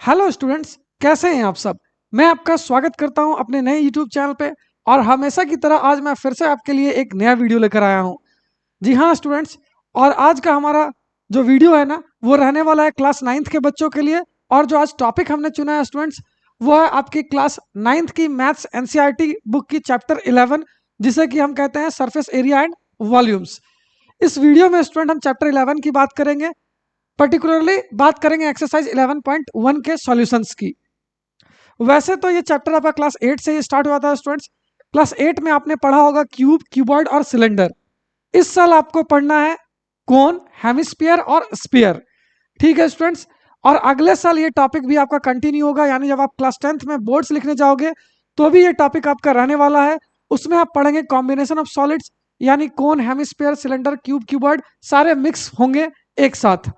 Hello students, कैसे हैं आप सब। मैं आपका स्वागत करता हूं अपने नए यूट्यूब चैनल पे। और हमेशा की तरह आज मैं फिर से आपके लिए एक नया वीडियो लेकर आया हूं। जी हाँ स्टूडेंट्स, और आज का हमारा जो वीडियो है ना, वो रहने वाला है क्लास 9th के बच्चों के लिए। और जो आज टॉपिक हमने चुना है स्टूडेंट्स, वो है आपकी क्लास 9th की मैथ्स एनसीईआरटी बुक की चैप्टर 11, जिसे कि हम कहते हैं सरफेस एरिया एंड वॉल्यूम्स। इस वीडियो में स्टूडेंट हम चैप्टर 11 की बात करेंगे, पर्टिकुलरली बात करेंगे एक्सरसाइज 11.1 के सॉल्यूशंस की। वैसे तो ये चैप्टर आपका क्लास 8 से ही स्टार्ट हुआ था स्टूडेंट्स। क्लास 8 में आपने पढ़ा होगा क्यूब, क्यूबॉइड और सिलेंडर। इस साल आपको पढ़ना है कोन, हेमिस्फीयर और स्फीयर। ठीक है स्टूडेंट्स। और अगले साल ये टॉपिक भी आपका कंटिन्यू होगा, यानी जब आप क्लास 10th में बोर्ड्स लिखने जाओगे तो भी ये टॉपिक आपका रहने वाला है। उसमें आप पढ़ेंगे कॉम्बिनेशन ऑफ सॉलिड्स, यानी कोन, हेमिस्फीयर, सिलेंडर, क्यूब, क्यूबॉइड सारे मिक्स होंगे एक साथ।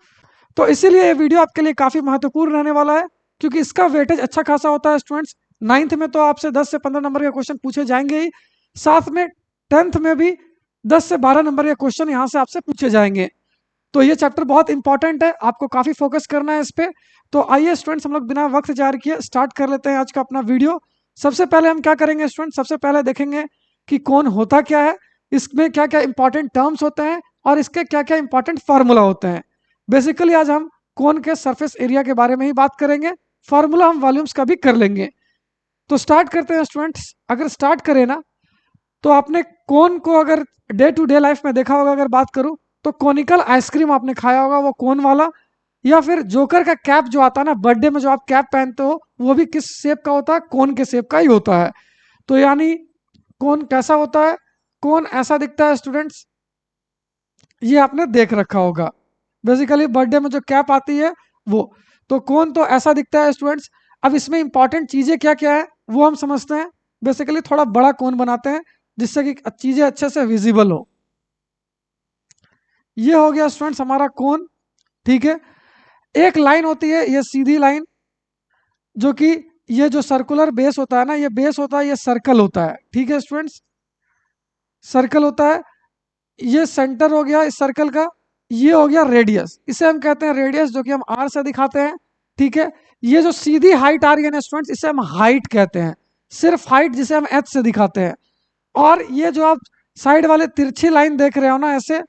तो इसीलिए ये वीडियो आपके लिए काफ़ी महत्वपूर्ण रहने वाला है, क्योंकि इसका वेटेज अच्छा खासा होता है स्टूडेंट्स। 9th में तो आपसे 10 से 15 नंबर के क्वेश्चन पूछे जाएंगे ही, साथ में 10th में भी 10 से 12 नंबर के क्वेश्चन यहाँ से आपसे पूछे जाएंगे। तो ये चैप्टर बहुत इंपॉर्टेंट है, आपको काफ़ी फोकस करना है इस पर। तो आइए स्टूडेंट्स, हम लोग बिना वक्त जारी किए स्टार्ट कर लेते हैं आज का अपना वीडियो। सबसे पहले हम क्या करेंगे स्टूडेंट, सबसे पहले देखेंगे कि कौन होता क्या है, इसमें क्या क्या इंपॉर्टेंट टर्म्स होते हैं और इसके क्या क्या इंपॉर्टेंट फार्मूला होते हैं। बेसिकली आज हम कोन के सरफेस एरिया के बारे में ही बात करेंगे, फार्मूला हम वॉल्यूम्स का भी कर लेंगे। तो स्टार्ट करते हैं स्टूडेंट्स। अगर स्टार्ट करें ना, तो आपने कोन को अगर डे टू डे लाइफ में देखा होगा, अगर बात करूं तो कोनिकल आइसक्रीम आपने खाया होगा, वो कोन वाला। या फिर जोकर का कैप जो आता है ना, बर्थडे में जो आप कैप पहनते हो, वो भी किस शेप का होता है, कोन के शेप का ही होता है। तो यानी कोन कैसा होता है, कोन ऐसा दिखता है स्टूडेंट्स, ये आपने देख रखा होगा। बेसिकली बर्थडे में जो कैप आती है वो, तो कोन तो ऐसा दिखता है स्टूडेंट्स। अब इसमें इंपॉर्टेंट चीजें क्या क्या है वो हम समझते हैं। बेसिकली थोड़ा बड़ा कोन बनाते हैं जिससे कि चीजें अच्छे से विजिबल हो। ये हो गया स्टूडेंट्स हमारा कोन। ठीक है, एक लाइन होती है ये सीधी लाइन, जो कि ये जो सर्कुलर बेस होता है ना, ये बेस होता है, ये सर्कल होता है। ठीक है स्टूडेंट्स, सर्कल होता है। ये सेंटर हो गया इस सर्कल का। ये हो गया रेडियस, इसे हम कहते हैं रेडियस, जो कि हम आर से दिखाते हैं। ठीक है, ये जो सीधी हाइट आ रही है ना स्टूडेंट्स, इसे हम हाइट कहते हैं, सिर्फ हाइट, जिसे हम एच से दिखाते हैं। और ये जो आप साइड वाले तिरछी लाइन देख रहे हो ना ऐसे,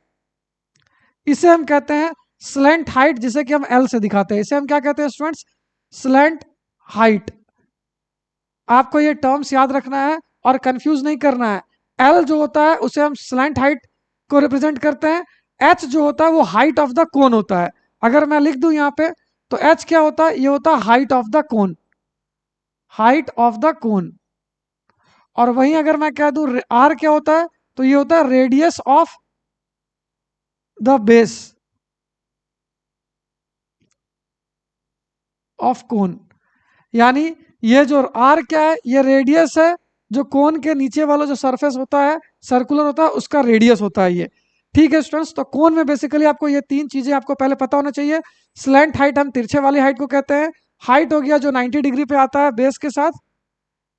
इसे हम कहते हैं स्लैंट हाइट, जिसे कि हम एल से दिखाते हैं। इसे हम क्या कहते हैं स्टूडेंट्स, स्लैंट हाइट। आपको ये टर्म्स याद रखना है और कंफ्यूज नहीं करना है। एल जो होता है उसे हम स्लैंट हाइट को रिप्रेजेंट करते हैं। एच जो होता है वो हाइट ऑफ द कोन होता है। अगर मैं लिख दूं यहाँ पे, तो एच क्या होता है, ये होता है height of the cone, height of the कोन। और वहीं अगर मैं कह दूं आर क्या होता है, तो ये होता है radius of the base of कोन। यानी ये जो आर क्या है, ये रेडियस है, जो कोन के नीचे वाला जो सरफेस होता है, सर्कुलर होता है, उसका रेडियस होता है ये। ठीक है स्टूडेंट्स, तो कोन में बेसिकली आपको ये तीन चीजें आपको पहले पता होना चाहिए। स्लैंट हाइट हम तिरछे वाली हाइट को कहते हैं। हाइट हो गया जो 90 डिग्री पे आता है बेस के साथ,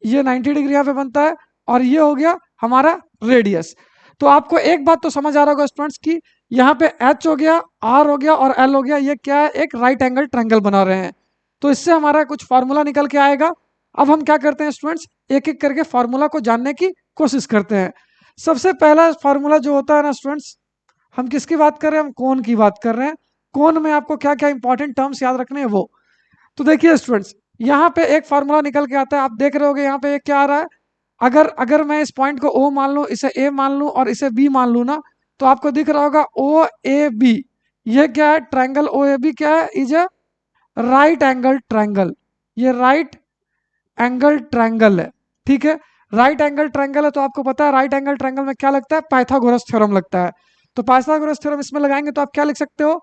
ये 90 डिग्री यहाँ पे बनता है। और ये हो गया हमारा रेडियस। तो आपको एक बात तो समझ आ रहा होगा स्टूडेंट्स की, यहाँ पे एच हो गया, आर हो गया और एल हो गया, ये क्या है, एक राइट एंगल ट्रायंगल बना रहे हैं। तो इससे हमारा कुछ फार्मूला निकल के आएगा। अब हम क्या करते हैं स्टूडेंट्स, एक एक करके फार्मूला को जानने की कोशिश करते हैं। सबसे पहला फार्मूला जो होता है ना स्टूडेंट्स, हम किसकी बात कर रहे हैं, हम कोन की बात कर रहे हैं। कोन में आपको क्या क्या इंपॉर्टेंट टर्म्स याद रखने हैं वो। तो देखिए स्टूडेंट्स, यहाँ पे एक फार्मूला निकल के आता है, आप देख रहे होगे यहाँ पे क्या आ रहा है। अगर अगर मैं इस पॉइंट को ओ मान लूँ, इसे ए मान लूँ और इसे बी मान लूँ ना, तो आपको दिख रहा होगा ओ ए बी। ये क्या है, ट्रायंगल ओ ए बी क्या है, is a right angle triangle. ये राइट एंगल ट्रायंगल है। ठीक है, राइट एंगल ट्रायंगल है, तो आपको पता है राइट एंगल ट्रायंगल में क्या लगता है, पाइथागोरस थ्योरम लगता है। तो पाइथागोरस थ्योरम इसमें लगाएंगे तो आप क्या लिख सकते हो,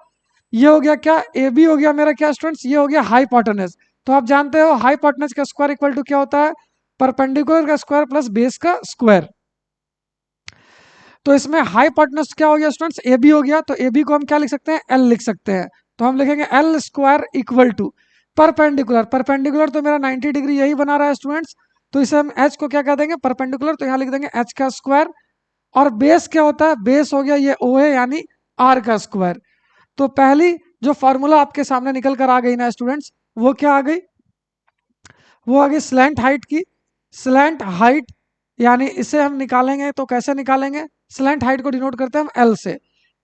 ये हो गया क्या, ए बी हो गया मेरा क्या स्टूडेंट्स, ये हो गया हाइपोटेनस। तो आप जानते हो हाइपोटेनस का स्क्वायर इक्वल टू क्या होता है, परपेंडिकुलर का स्क्वायर प्लस बेस का स्क्वायर। तो इसमें हाइपोटेनस क्या हो गया स्टूडेंट्स, ए बी हो गया। तो ए बी को हम क्या लिख सकते हैं, एल लिख सकते हैं। तो हम लिखेंगे L square equal to perpendicular, perpendicular तो मेरा 90 डिग्री यही बना रहा है स्टूडेंट्स, तो इसे हम एच को क्या कह देंगे, परपेंडिकुलर, तो यहाँ लिख देंगे एच का स्क्वायर। और बेस क्या होता है, बेस हो गया ये ओ है, यानी आर का स्क्वायर। तो पहली जो फॉर्मूला आपके सामने निकल कर आ गई ना स्टूडेंट्स, वो क्या आ गई, वो आ गई स्लैंट हाइट की। स्लैंट हाइट यानी इसे हम निकालेंगे तो कैसे निकालेंगे? स्लैंट हाइट को डिनोट करते हैं हम एल से।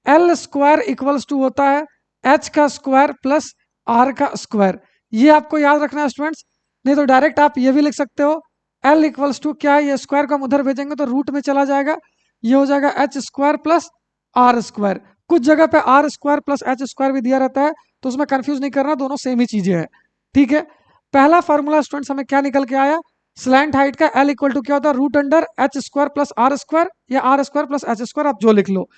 एल स्क्वायर इक्वल्स टू होता है एच का स्क्वायर प्लस आर का स्क्वायर। ये आपको याद रखना है स्टूडेंट्स, नहीं तो डायरेक्ट आप ये भी लिख सकते हो एल इक्वल्स टू क्या है, ये स्क्वायर को हम उधर भेजेंगे तो रूट में चला जाएगा, ये हो जाएगा H square plus are square. कुछ जगह पे R square plus H square भी दिया रहता है तो उसमें कंफ्यूज नहीं करना, दोनों सेम ही चीजें हैं। ठीक है, पहला फॉर्मूला स्टूडेंट्स हमें क्या निकल के आया? स्लैंट हाइट का एल इक्वल टू क्या होता है? Root under H square plus are square या R square plus H square, आप जो लिख लो।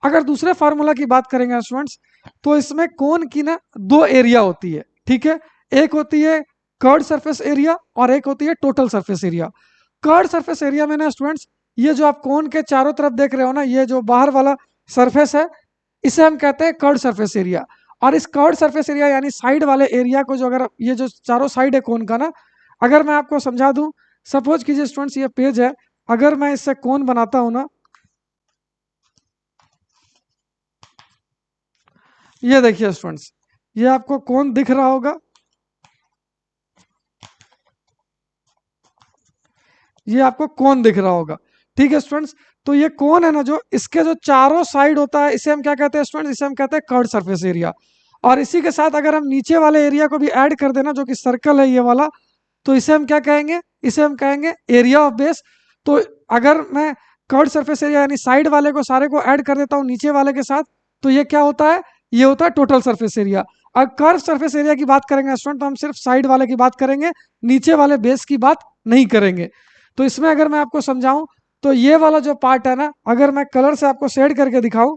अगर दूसरे फार्मूला की बात करेंगे स्टूडेंट्स तो इसमें कोन की ना दो एरिया होती है। ठीक है, एक होती है कर्ड सरफेस एरिया और एक होती है total surface area. Curved surface area में ना स्टूडेंट्स ये जो आप कोन के चारों तरफ देख रहे हो ना, ये जो बाहर वाला सरफेस है इसे हम कहते हैं कर्ड सरफेस एरिया। और इस कर्ड सरफेस एरिया यानी साइड वाले एरिया को जो अगर ये जो चारों साइड है कोन का ना, अगर मैं आपको समझा दूं, सपोज कीजिए स्टूडेंट्स ये पेज है, अगर मैं इससे कोन बनाता हूं ना, ये देखिए स्टूडेंट्स, ये आपको कोन दिख रहा होगा, ये आपको कोन दिख रहा होगा। ठीक है स्टूडेंट्स, तो ये कोन है ना जो इसके जो चारों साइड होता है इसे हम क्या कहते हैं स्टूडेंट्स? इसे हम कहते हैं कर्ड सरफेस एरिया। और इसी के साथ अगर हम नीचे वाले एरिया को भी ऐड कर देना जो कि सर्कल है ये वाला, तो इसे हम क्या कहेंगे? इसे हम कहेंगे एरिया ऑफ बेस। तो अगर मैं कर्ड सरफेस एरिया यानी साइड वाले को सारे को ऐड कर देता हूँ नीचे वाले के साथ, तो ये क्या होता है? ये होता है टोटल सरफेस एरिया। और कर्व सरफेस एरिया की बात करेंगे स्टूडेंट तो हम सिर्फ साइड वाले की बात करेंगे, नीचे वाले बेस की बात नहीं करेंगे। तो इसमें अगर मैं आपको समझाऊं तो ये वाला जो पार्ट है ना, अगर मैं कलर से आपको शेड करके दिखाऊं,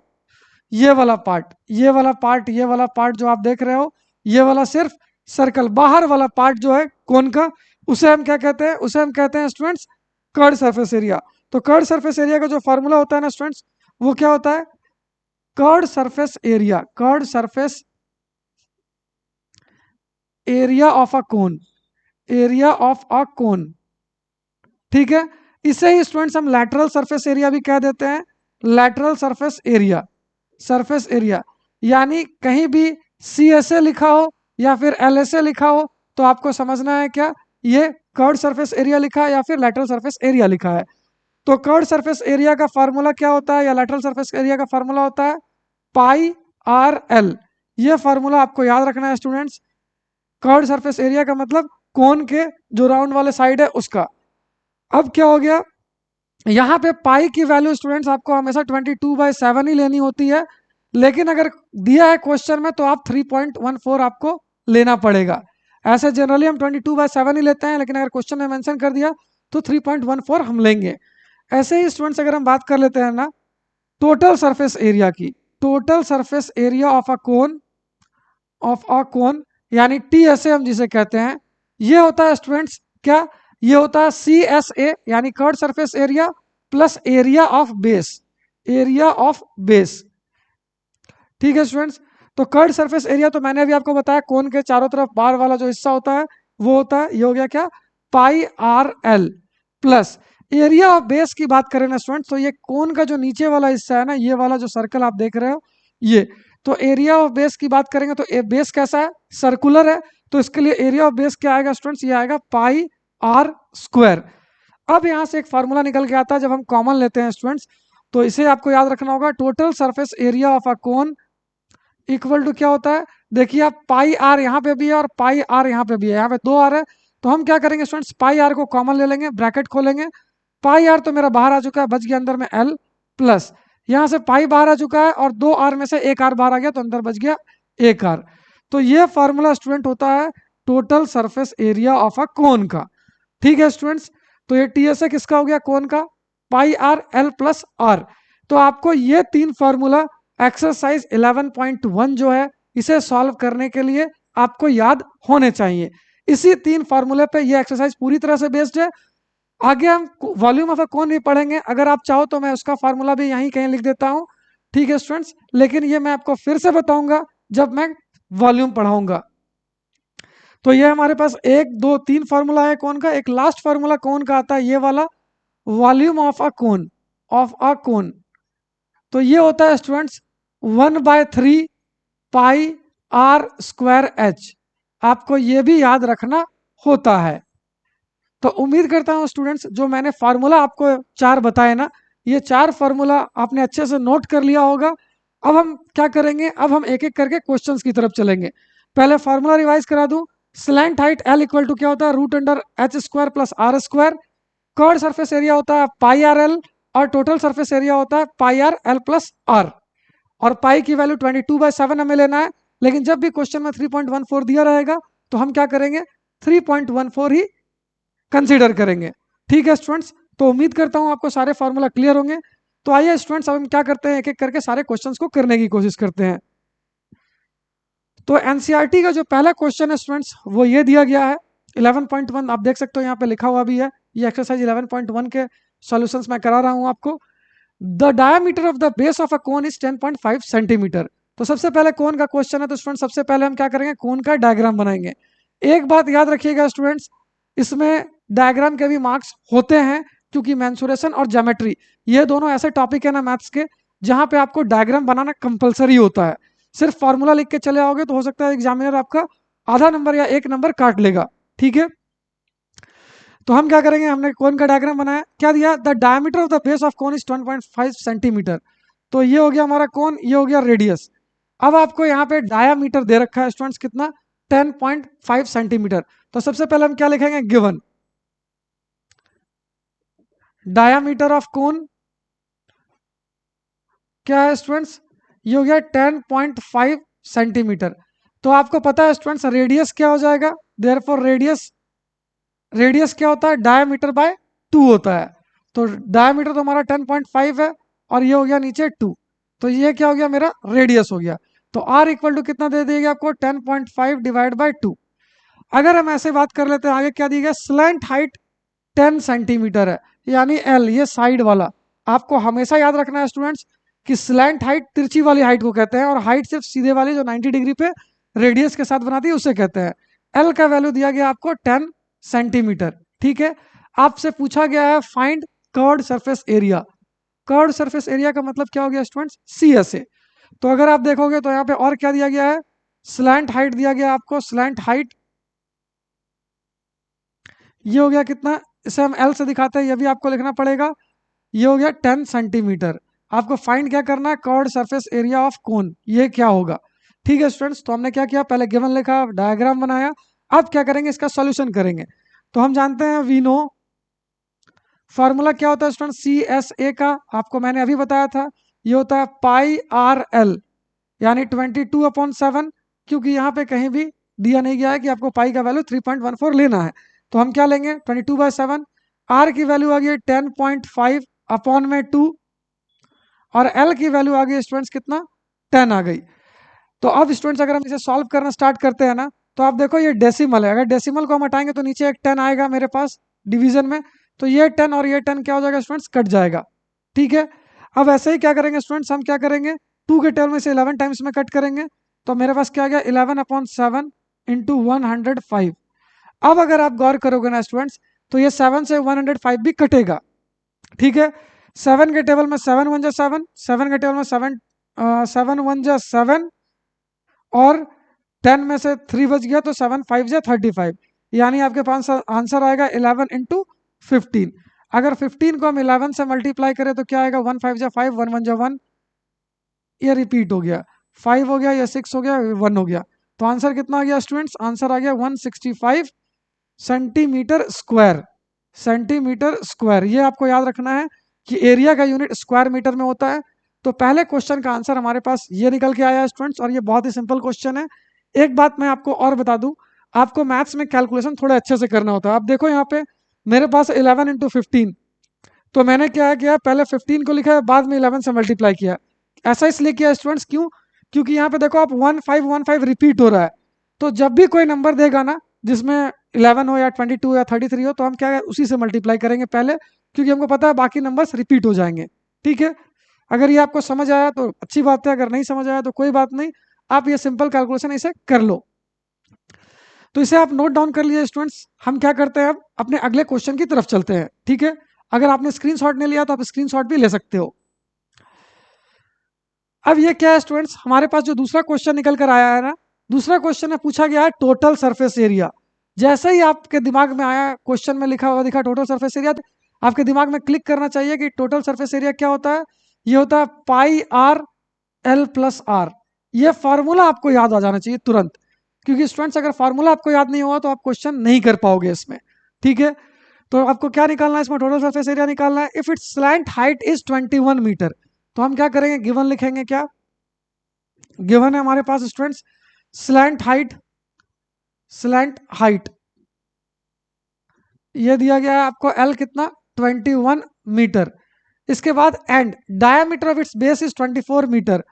ये वाला पार्ट, ये वाला पार्ट, ये वाला पार्ट जो आप देख रहे हो, ये वाला सिर्फ सर्कल, बाहर वाला पार्ट जो है कोन का, उसे हम क्या कहते हैं? उसे हम कहते हैं स्टूडेंट्स कर्ड सरफेस एरिया। तो कर्ड सरफेस एरिया का जो फॉर्मूला होता है ना स्टूडेंट्स, वो क्या होता है? Curved surface area, curved surface area of a cone, area of a cone. ठीक है, इसे ही स्टूडेंट्स हम लैटरल सरफेस एरिया भी कह देते हैं, lateral surface area, surface area. यानी कहीं भी सी एस ए लिखा हो या फिर एल एस ए लिखा हो तो आपको समझना है क्या ये कर्ड सरफेस एरिया लिखा है या फिर लैटरल सरफेस एरिया लिखा है। तो कर्ड सरफेस एरिया का फार्मूला क्या होता है या लैटरल सरफेस एरिया का फार्मूला होता है पाई आर एल। ये फार्मूला आपको याद रखना है स्टूडेंट्स। कर्ड सरफेस एरिया का मतलब कोन के जो राउंड वाले साइड है उसका। अब क्या हो गया, यहाँ पे पाई की वैल्यू स्टूडेंट्स आपको हमेशा 22/7 ही लेनी होती है, लेकिन अगर दिया है क्वेश्चन में तो आप 3.14 आपको लेना पड़ेगा। ऐसे जनरली हम 22/7 ही लेते हैं, लेकिन अगर क्वेश्चन में मेंशन कर दिया तो 3.14 हम लेंगे। ऐसे ही स्टूडेंट्स अगर हम बात कर लेते हैं ना टोटल सरफेस एरिया की, total surface area of a cone, of a cone यानी टी एस ए हम जिसे कहते हैं, ये होता है स्टूडेंट्स क्या? ये होता है सी एस ए यानी curd surface area plus area of base, area of base. ठीक है स्टूडेंट्स, तो कर्ड सरफेस एरिया तो मैंने अभी आपको बताया कोन के चारों तरफ बाहर वाला जो हिस्सा होता है वो होता है, ये हो गया क्या? Pi R L plus area of base की बात करें ना स्टूडेंट्स तो ये कोन का जो नीचे वाला हिस्सा है ना, ये वाला जो सर्कल आप देख रहे हो ये, तो एरिया ऑफ बेस की बात करेंगे तो बेस कैसा है? सर्कुलर है, तो इसके लिए एरिया ऑफ बेस क्या आएगा स्टूडेंट्स? ये आएगा पाई आर स्क्वायर। अब यहाँ से एक फार्मूला निकल के आता है जब हम कॉमन लेते हैं स्टूडेंट्स, तो इसे आपको याद रखना होगा total surface area of a cone equal to क्या होता है? देखिए आप पाई आर यहाँ पे भी है और पाई आर यहाँ पे भी है, यहाँ पे दो आर है, तो हम क्या करेंगे स्टूडेंट्स पाई आर को कॉमन ले लेंगे, ब्रैकेट खोलेंगे, पाई आर तो मेरा बाहर आ चुका है, बच गया अंदर में एल प्लस यहाँ से पाई बाहर आ चुका है और दो आर में से एक आर बाहर आ गया तो अंदर बच गया एक आर। तो ये फार्मूला स्टूडेंट होता है total surface area of a cone का। ठीक है स्टूडेंट्स, तो ये टी एस ए किसका हो गया? कोन का, पाई आर एल प्लस आर। तो आपको ये तीन फार्मूला एक्सरसाइज 11.1 जो है इसे सॉल्व करने के लिए आपको याद होने चाहिए। इसी तीन फार्मूले पे ये एक्सरसाइज पूरी तरह से बेस्ड है। आगे हम वॉल्यूम ऑफ अ कोन भी पढ़ेंगे, अगर आप चाहो तो मैं उसका फार्मूला भी यहीं कहीं लिख देता हूँ। ठीक है स्टूडेंट्स, लेकिन ये मैं आपको फिर से बताऊंगा जब मैं वॉल्यूम पढ़ाऊंगा। तो ये हमारे पास एक दो तीन फार्मूला है कोन का, एक लास्ट फार्मूला कोन का आता है ये वाला, volume of a cone, of a cone. तो ये होता है students 1/3 pi R square H. आपको ये भी याद रखना होता है। तो उम्मीद करता हूँ स्टूडेंट्स जो मैंने फार्मूला आपको 4 बताए ना, ये 4 फार्मूला आपने अच्छे से नोट कर लिया होगा। अब हम क्या करेंगे, अब हम एक एक करके क्वेश्चंस की तरफ चलेंगे। पहले फार्मूला रिवाइज करा दूं। Slant height L equal to क्या होता है, root under H square plus are square. Curved surface area होता है पाई आर एल, और टोटल सरफेस एरिया होता है pi R L plus R. और पाई की वैल्यू 22/7 हमें लेना है, लेकिन जब भी क्वेश्चन में 3.14 दिया रहेगा तो हम क्या करेंगे, 3.14 ही कंसीडर करेंगे। ठीक है स्टूडेंट्स, तो उम्मीद करता हूं आपको सारे फार्मूला क्लियर होंगे। तो आइए स्टूडेंट्स, अब हम क्या करते हैं, एक एक करके सारे क्वेश्चंस को करने की कोशिश करते हैं। तो एनसीईआरटी का जो पहला क्वेश्चन है स्टूडेंट्स, वो ये दिया गया है 11.1। आप देख सकते हो यहाँ पे लिखा हुआ भी है, ये एक्सरसाइज 11.1 के सॉल्यूशंस मैं करा रहा हूँ आपको। The diameter of the base of a cone is 10.5 centimetre. तो सबसे पहले कोन का क्वेश्चन है, तो स्टूडेंट सबसे पहले हम क्या करेंगे, कोन का डायग्राम बनाएंगे। एक बात याद रखिएगा स्टूडेंट्स, इसमें डायग्राम के भी मार्क्स होते हैं, क्योंकि मेंसुरेशन और ज्योमेट्री ये दोनों ऐसे टॉपिक है ना मैथ्स के, जहां पे आपको डायग्राम बनाना कंपलसरी होता है। सिर्फ फॉर्मूला लिख के चले आओगे तो हो सकता है एग्जामिनर आपका आधा नंबर या 1 नंबर काट लेगा। ठीक है, तो हम क्या करेंगे, हमने कोन का डायग्राम बनाया, क्या दिया, the diameter of the base of cone is 10.5 centimetre. तो ये हो गया हमारा कोन, ये हो गया रेडियस। अब आपको यहाँ पे डायामीटर दे रखा है स्टूडेंट्स कितना, 10.5 सेंटीमीटर। तो सबसे पहले हम क्या लिखेंगे, गिवन डायामीटर ऑफ कोन क्या है स्टूडेंट्स, ये हो गया 10.5 सेंटीमीटर। तो आपको पता है स्टूडेंट्स रेडियस क्या हो जाएगा, देयरफॉर रेडियस, रेडियस क्या होता है, डायमीटर बाय 2 होता है। तो डायमीटर तो हमारा 10.5 है, और ये हो गया नीचे 2, तो ये क्या हो गया, मेरा रेडियस हो गया। तो r इक्वल टू कितना दे देगा आपको, 10.5 डिवाइड बाय 2। अगर हम ऐसे बात कर लेते हैं, आगे क्या दी गया, स्लैंट हाइट 10 सेंटीमीटर है, यानी एल, ये साइड वाला। आपको हमेशा याद रखना है स्टूडेंट्स कि स्लैंट हाइट तिरछी वाली हाइट को कहते हैं, और हाइट सिर्फ सीधे वाली जो 90 डिग्री पे रेडियस के साथ बनाती है उसे कहते हैं। एल का वैल्यू दिया गया आपको 10 सेंटीमीटर। ठीक है, आपसे पूछा गया है find curved surface area. Curved surface area का मतलब क्या हो गया स्टूडेंट्स, सी एस ए। तो अगर आप देखोगे तो यहाँ पे और क्या दिया गया है, स्लैंट हाइट दिया गया आपको, स्लैंट हाइट ये हो गया कितना, इसे हम एल से दिखाते हैं, ये भी आपको लिखना पड़ेगा, ये हो गया 10 सेंटीमीटर। आपको फाइंड क्या करना है, कर्व्ड सरफेस एरिया ऑफ कोन, ये क्या होगा। ठीक है स्टूडेंट्स, तो हमने क्या किया, पहले गिवन लिखा, डायग्राम बनाया। अब क्या करेंगे, इसका सॉल्यूशन करेंगे। तो हम जानते हैं, वी नो फॉर्मूला क्या होता है स्टूडेंट, सी एस ए का आपको मैंने अभी बताया था, ये होता है पाई आर एल, यानी 22/7। क्योंकि यहाँ पे कहीं भी दिया नहीं गया है कि आपको पाई का वैल्यू 3.14 लेना है, तो हम क्या लेंगे, 22/7। आर की वैल्यू आ गई 10.5 अपॉन में 2, और एल की वैल्यू आ गई स्टूडेंट्स कितना, 10 आ गई। तो अब स्टूडेंट्स अगर हम इसे सॉल्व करना स्टार्ट करते हैं ना, तो आप देखो ये डेसिमल है, अगर डेसिमल को हम हटाएंगे तो नीचे एक 10 आएगा मेरे पास डिवीजन में, तो ये 10 और ये 10 क्या हो जाएगा स्टूडेंट्स, कट जाएगा। ठीक है, अब ऐसे ही क्या करेंगे स्टूडेंट्स, हम क्या करेंगे, 2 के टेबल में से 11 टाइम्स में कट करेंगे, तो मेरे पास क्या आ गया, 11/7 इंटू 105। अब अगर आप गौर करोगे ना स्टूडेंट्स, तो ये 7 से 105 भी कटेगा। ठीक है, 7 के टेबल में 7 1 जा 7, 7 के टेबल में 7 7 1 जा 7, और 10 में से 3 बच गया तो 7 5 जा 35, यानी आपके पास आंसर आएगा 11 इंटू 15। अगर 15 को हम 11 से मल्टीप्लाई करें तो क्या आएगा, 1 5 जा 5, 1 1 जा 1, ये रिपीट हो गया, 5 हो गया, ये 6 हो गया, 1 हो गया। तो आंसर कितना आ गया स्टूडेंट्स, आंसर आ गया 165 सेंटीमीटर स्क्वायर। सेंटीमीटर स्क्वायर, ये आपको याद रखना है कि एरिया का यूनिट स्क्वायर मीटर में होता है। तो पहले क्वेश्चन का आंसर हमारे पास ये निकल के आया है स्टूडेंट्स, और ये बहुत ही सिंपल क्वेश्चन है। एक बात मैं आपको और बता दूं, आपको मैथ्स में कैलकुलेशन थोड़े अच्छे से करना होता है। आप देखो यहाँ पे मेरे पास 11 इंटू 15, तो मैंने क्या किया, पहले 15 को लिखा है, बाद में 11 से मल्टीप्लाई किया। ऐसा इसलिए किया स्टूडेंट्स, क्यों, क्योंकि यहाँ पे देखो आप 1515 रिपीट हो रहा है, तो जब भी कोई नंबर देगा ना जिसमें 11 हो या 22 या 33 हो, तो हम क्या है उसी से मल्टीप्लाई करेंगे पहले, क्योंकि हमको पता है बाकी नंबर्स रिपीट हो जाएंगे। ठीक है, अगर ये आपको समझ आया तो अच्छी बात है, अगर नहीं समझ आया तो कोई बात नहीं, आप ये सिंपल कैलकुलेशन इसे कर लो। तो इसे आप नोट डाउन कर लीजिए स्टूडेंट्स। हम क्या करते हैं, अब अपने अगले क्वेश्चन की तरफ चलते हैं। ठीक है, अगर आपने स्क्रीनशॉट नहीं लिया तो आप स्क्रीनशॉट भी ले सकते हो। अब ये क्या है स्टूडेंट्स, हमारे पास जो दूसरा क्वेश्चन निकल कर आया है ना, दूसरा क्वेश्चन में पूछा गया है टोटल सरफेस एरिया। जैसे ही आपके दिमाग में आया, क्वेश्चन में लिखा हुआ दिखा टोटल सरफेस एरिया, आपके दिमाग में क्लिक करना चाहिए कि टोटल सरफेस एरिया क्या होता है। ये होता है pi R L plus are. ये फार्मूला आपको याद आ जाना चाहिए तुरंत, क्योंकि स्टूडेंट्स अगर फार्मूला आपको याद नहीं हुआ तो आप क्वेश्चन नहीं कर पाओगे इसमें। ठीक है, तो आपको क्या निकालना है इसमें, टोटल सरफेस एरिया निकालना है। If its slant height is 21 metre, तो हम क्या करेंगे, गिवन लिखेंगे। क्या गिवन है हमारे पास students, slant height, slant height ये दिया गया है आपको, एल कितना 21 मीटर। इसके बाद and diameter of its base is 24 metre.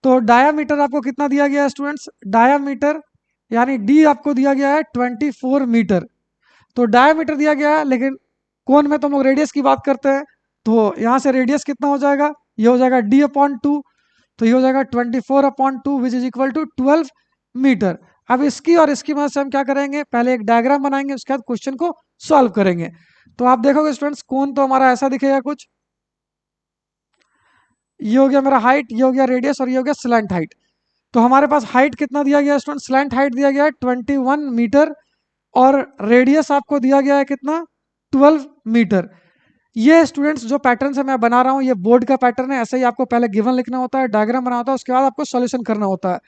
तो डायामीटर आपको कितना दिया गया है स्टूडेंट्स, डायामीटर यानी डी आपको दिया गया है 24 मीटर। तो डायामीटर दिया गया है, लेकिन कोन में तो हम लोग रेडियस की बात करते हैं, तो यहाँ से रेडियस कितना हो जाएगा, ये हो जाएगा डी अपॉन टू। तो ये हो जाएगा 24 upon two which is equal to 12 metre. अब इसकी और इसकी मदद से हम क्या करेंगे, पहले एक डायग्राम बनाएंगे, उसके बाद क्वेश्चन को सॉल्व करेंगे। तो आप देखोगे स्टूडेंट्स, कोन तो हमारा ऐसा दिखेगा कुछ, ये हो गया मेरा हाइट, ये हो गया रेडियस, और ये हो गया स्लैंट हाइट। तो हमारे पास हाइट कितना दिया गया है स्टूडेंट, स्लैंट हाइट दिया गया है 21 मीटर, और रेडियस आपको दिया गया है कितना, 12 मीटर। ये स्टूडेंट्स जो पैटर्न से मैं बना रहा हूँ, ये बोर्ड का पैटर्न है। ऐसे ही आपको पहले गिवन लिखना होता है, डायग्राम बनाना होता है, उसके बाद आपको सॉल्यूशन करना होता है।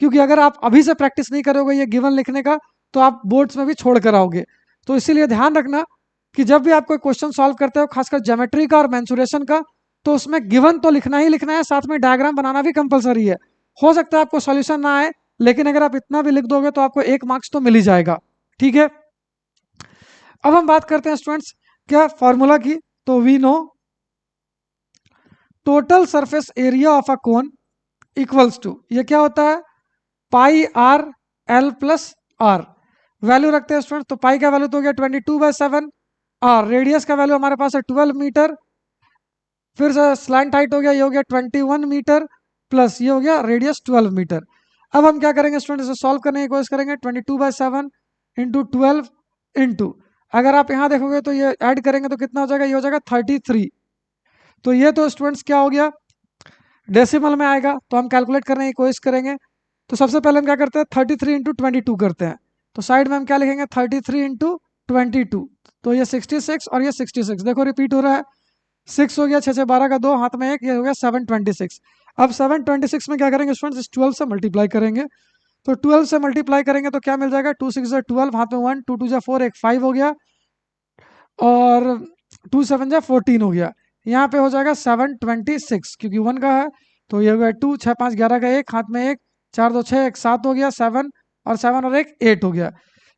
क्योंकि अगर आप अभी से प्रैक्टिस नहीं करोगे ये गिवन लिखने का, तो आप बोर्ड्स में भी छोड़ कर आओगे। तो इसीलिए ध्यान रखना कि जब भी आप कोई क्वेश्चन सॉल्व करते हो, खासकर ज्योमेट्री का और मेंसुरेशन का, तो उसमें गिवन तो लिखना ही लिखना है, साथ में डायग्राम बनाना भी कंपलसरी है। हो सकता है आपको सॉल्यूशन ना आए, लेकिन अगर आप इतना भी लिख दोगे तो आपको 1 मार्क्स तो मिल ही जाएगा। ठीक है, अब हम बात करते हैं स्टूडेंट्स क्या फॉर्मूला की। तो we know total surface area of a cone equals to, ये क्या होता है, pi R L plus R. Value रखते हैं स्टूडेंट, तो पाई का वैल्यू तो हो गया 22/7, और रेडियस का वैल्यू हमारे पास है 12 मीटर। फिर से स्लैंट हाइट हो गया, ये हो गया 21 मीटर, प्लस ये हो गया रेडियस 12 मीटर। अब हम क्या करेंगे स्टूडेंट, इसे सॉल्व करने की कोशिश करेंगे। 22/7 इंटू 12 इंटू, अगर आप यहाँ देखोगे तो ये ऐड करेंगे तो कितना हो जाएगा, ये हो जाएगा 33। तो ये तो स्टूडेंट्स क्या हो गया, डेसिमल में आएगा, तो हम कैलकुलेट करने की कोशिश करेंगे। तो सबसे पहले हम क्या करते हैं, 33 इंटू 22 करते हैं। तो साइड में हम क्या लिखेंगे, 33 इंटू 22। तो ये 66 और ये 66, देखो रिपीट हो रहा है। 6 हो गया, 6 से 12 का 2, हाथ में 1, ये हो गया 726। अब 726 में क्या करेंगे स्टूडेंट्स, इस 12 से मल्टीप्लाई करेंगे। तो 12 से मल्टीप्लाई करेंगे तो क्या मिल जाएगा, 2 6 12, हाथ में 1, 2 2 4, एक 5 हो गया, और 2 7 14 हो गया। यहाँ पे हो जाएगा 726, क्योंकि 1 का है। तो ये हो गया 2 6 5 11 का 1, हाथ में 1, 4 2 6, एक 7 हो गया, 7 और 7 और 1 8 हो गया।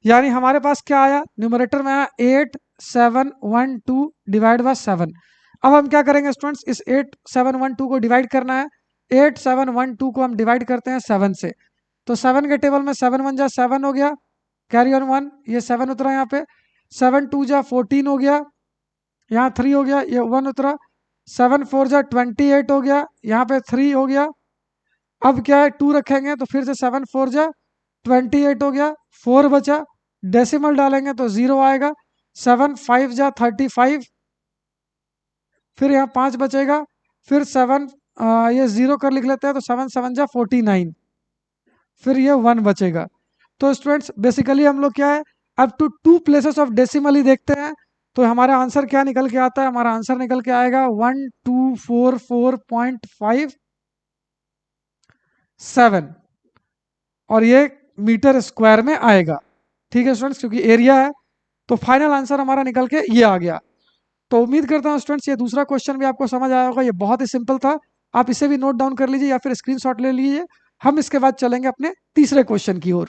यानी हमारे पास क्या आया, न्यूमरेटर में आया 8712 डिवाइड बाय 7। अब हम क्या करेंगे स्टूडेंट्स, इस 8712 को डिवाइड करना है। 8712 को हम डिवाइड करते हैं 7 से। तो 7 के टेबल में 7 1 जा 7 हो गया, कैरी ऑन 1, ये 7 उतरा यहाँ पे। 7 2 जा 14 हो गया, यहाँ 3 हो गया, ये 1 उतरा। 7 4 जा 28 हो गया, यहाँ पे 3 हो गया। अब क्या है, 2 रखेंगे तो फिर से 7 4 जा 28 हो गया, 4 बचा। डेसिमल डालेंगे तो 0 आएगा। 7 5 जा 35, फिर यहाँ 5 बचेगा। फिर 7 ये 0 कर लिख लेते हैं, तो 7 7 जा 49, फिर ये 1 बचेगा। तो स्टूडेंट्स बेसिकली हम लोग क्या है, अब टू 2 प्लेसेस ऑफ डेसिमल ही देखते हैं। तो हमारा आंसर क्या निकल के आता है, हमारा आंसर निकल के आएगा 1244.57, और ये मीटर स्क्वायर में आएगा। ठीक है स्टूडेंट्स, क्योंकि एरिया है। तो फाइनल आंसर हमारा निकल के ये आ गया। तो उम्मीद करता हूँ स्टूडेंट्स ये दूसरा क्वेश्चन भी आपको समझ आया होगा, ये बहुत ही सिंपल था। आप इसे भी नोट डाउन कर लीजिए या फिर स्क्रीनशॉट ले लीजिए। हम इसके बाद चलेंगे अपने तीसरे क्वेश्चन की ओर।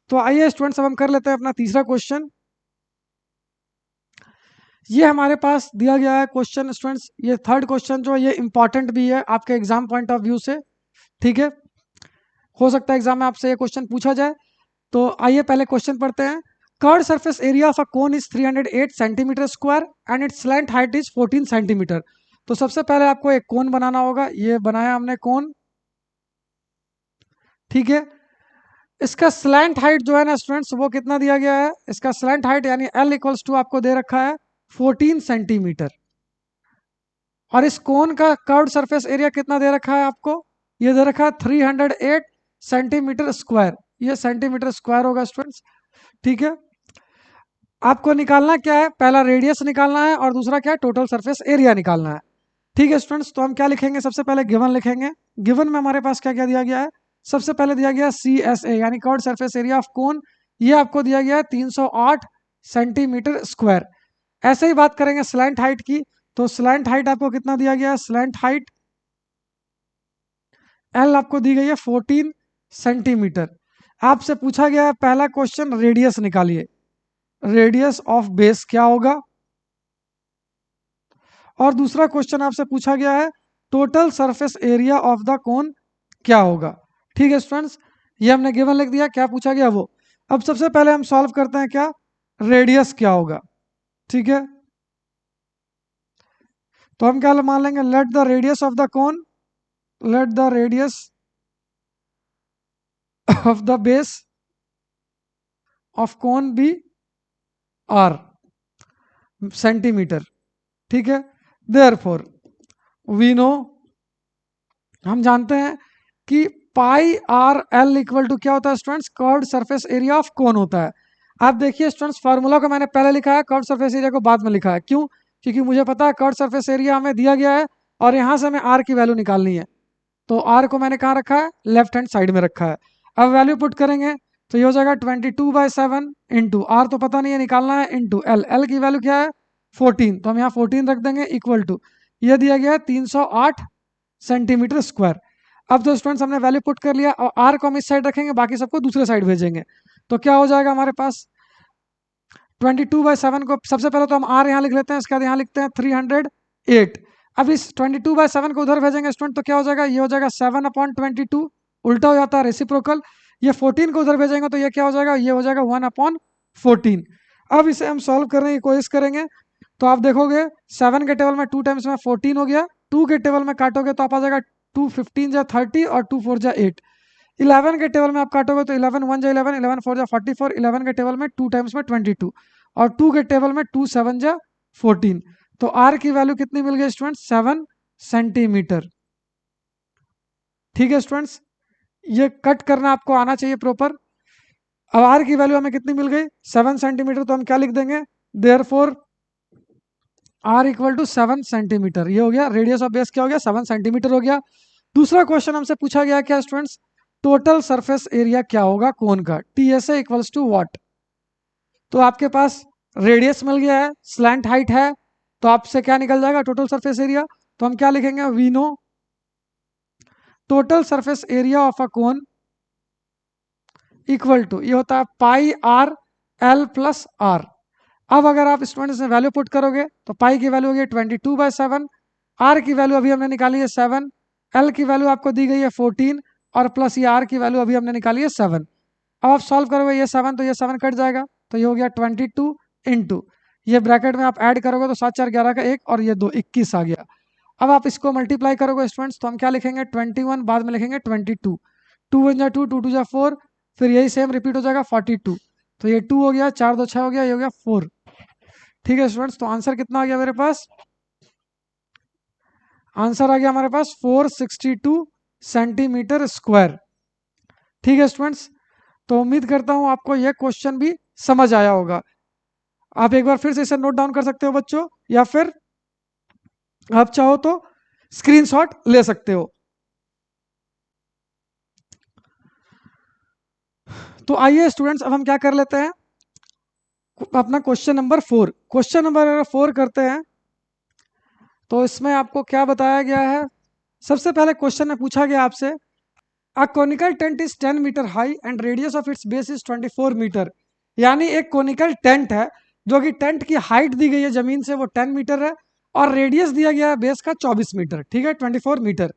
तो आइए स्टूडेंट्स, अब हम कर लेते हैं अपना तीसरा क्वेश्चन। ये हमारे पास दिया गया है क्वेश्चन स्टूडेंट्स, ये थर्ड क्वेश्चन जो है ये इंपॉर्टेंट भी है आपके एग्जाम पॉइंट ऑफ व्यू से। ठीक है, हो सकता है एग्जाम में आपसे ये क्वेश्चन पूछा जाए। तो आइए पहले क्वेश्चन पढ़ते हैं। Curve surface area of a cone is 308 centimetre square and it's slant height is 14 centimetre. तो सबसे पहले आपको एक कोन बनाना होगा, ये बनाया हमने कोन। ठीक है, इसका स्लैंट हाइट जो है ना स्टूडेंट्स, वो कितना दिया गया है, इसका स्लैंट हाइट यानी L इक्वल्स टू आपको दे रखा है 14 सेंटीमीटर। और इस कोन का कर्व्ड सरफेस एरिया कितना दे रखा है आपको, ये दे रखा है 308 सेंटीमीटर स्क्वायर, ये सेंटीमीटर स्क्वायर होगा स्टूडेंट्स। ठीक है, आपको निकालना क्या है, पहला रेडियस निकालना है और दूसरा क्या है, टोटल सरफेस एरिया निकालना है। ठीक है स्टूडेंट्स, तो हम क्या लिखेंगे, सबसे पहले गिवन लिखेंगे। गिवन में हमारे पास क्या क्या दिया गया है, सबसे पहले दिया गया सी एस ए यानी कर्व्ड सरफेस एरिया ऑफ कोन, ये आपको दिया गया है 308 सेंटीमीटर स्क्वायर। ऐसे ही बात करेंगे स्लैंट हाइट की, तो स्लैंट हाइट आपको कितना दिया गया है, स्लैंट हाइट एल आपको दी गई है 14 सेंटीमीटर। आपसे पूछा गया है पहला क्वेश्चन, रेडियस निकालिए, रेडियस ऑफ बेस क्या होगा, और दूसरा क्वेश्चन आपसे पूछा गया है total surface area of the कोन क्या होगा। ठीक है स्टूडेंट्स, ये हमने गिवन लिख दिया, क्या पूछा गया वो। अब सबसे पहले हम सॉल्व करते हैं, क्या रेडियस क्या होगा। ठीक है, तो हम क्या मान लेंगे, let the radius of the cone, let the radius of the base of cone be r centimeter. ठीक है, देयरफॉर वी नो, हम जानते हैं कि pi are l equal to क्या होता है students, curved surface area of cone होता है। आप देखिए स्टूडेंट्स, फार्मूला को मैंने पहले लिखा है, कर्व्ड सरफेस एरिया को बाद में लिखा है, क्यों, क्योंकि मुझे पता है कर्व्ड सरफेस एरिया हमें दिया गया है और यहाँ से हमें आर की वैल्यू निकालनी है, तो आर को मैंने कहाँ रखा है, लेफ्ट हैंड साइड में रखा है। अब वैल्यू पुट करेंगे तो ये हो जाएगा 22/7 इंटू आर तो पता नहीं है, निकालना है, इंटू एल, एल की वैल्यू क्या है 14, तो हम यहाँ 14 रख देंगे, इक्वल टू ये दिया गया है 308 सेंटीमीटर स्क्वायर। अब तो स्टूडेंट्स हमने वैल्यू पुट कर लिया और आर को हम इस साइड रखेंगे, बाकी सबको दूसरे साइड भेजेंगे, तो क्या हो जाएगा हमारे पास 22/7 को, सबसे पहले तो हम आर यहाँ लिख लेते हैं, इसके बाद यहाँ लिखते हैं 308। अब इस 22/7 को उधर भेजेंगे स्टूडेंट, तो क्या हो जाएगा, ये हो जाएगा 7/22, उल्टा हो जाता है रेसिप्रोकल। ये 14 को उधर भेजेंगे तो ये क्या हो जाएगा, ये हो जाएगा 1/14। अब इसे हम सॉल्व करने की कोशिश करेंगे, तो आप देखोगे 7 के टेबल में 2 टाइम्स में 14 हो गया, 2 के टेबल में काटोगे तो आप आ जाएगा 2 15 जा 30 और 2 4 जा 8। 11 के टेबल में आप काटोगे तो 11 1 जा 11, 11 4 जा 44, 11 के टेबल में 2 टाइम्स में 22 और 2 के टेबल में 2 7 जा 14। तो आर की वैल्यू कितनी मिल गई स्टूडेंट्स, 7 सेंटीमीटर। ठीक है स्टूडेंट्स, ये कट करना आपको आना चाहिए प्रॉपर। अब आर की वैल्यू हमें कितनी मिल गई, 7 सेंटीमीटर, तो हम क्या लिख देंगे, therefore r equal to 7 centimeter. ये हो गया, रेडियस ऑफ बेस क्या हो गया, 7 सेंटीमीटर हो गया। दूसरा क्वेश्चन हमसे पूछा गया क्या स्टूडेंट्स, टोटल सरफेस एरिया क्या होगा कोन का, T S A equals to what. तो आपके पास रेडियस मिल गया है, स्लैंट हाइट है, तो आपसे क्या निकल जाएगा, टोटल सरफेस एरिया। तो हम क्या लिखेंगे, we know total surface area of a cone equal to, ये होता है pi R L plus r. अब अगर आप स्टूडेंट्स में वैल्यू पुट करोगे तो पाई की वैल्यू होगी 22/7, आर की वैल्यू अभी हमने निकाली है 7, एल की वैल्यू आपको दी गई है 14 और प्लस ये आर की वैल्यू अभी हमने निकाली है 7। अब आप सॉल्व करोगे ये 7 तो ये 7 कट जाएगा, तो ये हो गया 22 इंटू, ये ब्रैकेट में आप ऐड करोगे तो 7 4 11 का 1 और ये 2 21 आ गया। अब आप इसको मल्टीप्लाई करोगे स्टूडेंट्स, तो हम क्या लिखेंगे 21, बाद में लिखेंगे 22, 2 1 जा 2, 2 2 जा 4, फिर यही सेम रिपीट हो जाएगा 42, तो ये 2 हो गया, 4 2 6 हो गया, ये हो गया 4। ठीक है स्टूडेंट्स, तो आंसर कितना आ गया मेरे पास, आंसर आ गया हमारे पास 462 सेंटीमीटर स्क्वायर। ठीक है स्टूडेंट्स, तो उम्मीद करता हूं आपको यह क्वेश्चन भी समझ आया होगा। आप एक बार फिर से इसे नोट डाउन कर सकते हो बच्चों, या फिर आप चाहो तो स्क्रीनशॉट ले सकते हो। तो आइए स्टूडेंट्स, अब हम क्या कर लेते हैं, अपना क्वेश्चन नंबर 4, क्वेश्चन नंबर 4 करते हैं। तो इसमें आपको क्या बताया गया है, सबसे पहले क्वेश्चन में पूछा गया आपसे, a conical tent is 10 meter high and radius of its base is 24 meter. यानी एक कोनिकल टेंट है जो कि टेंट की हाइट दी गई है जमीन से वो 10 मीटर है और रेडियस दिया गया है बेस का 24 मीटर, ठीक है 24 मीटर।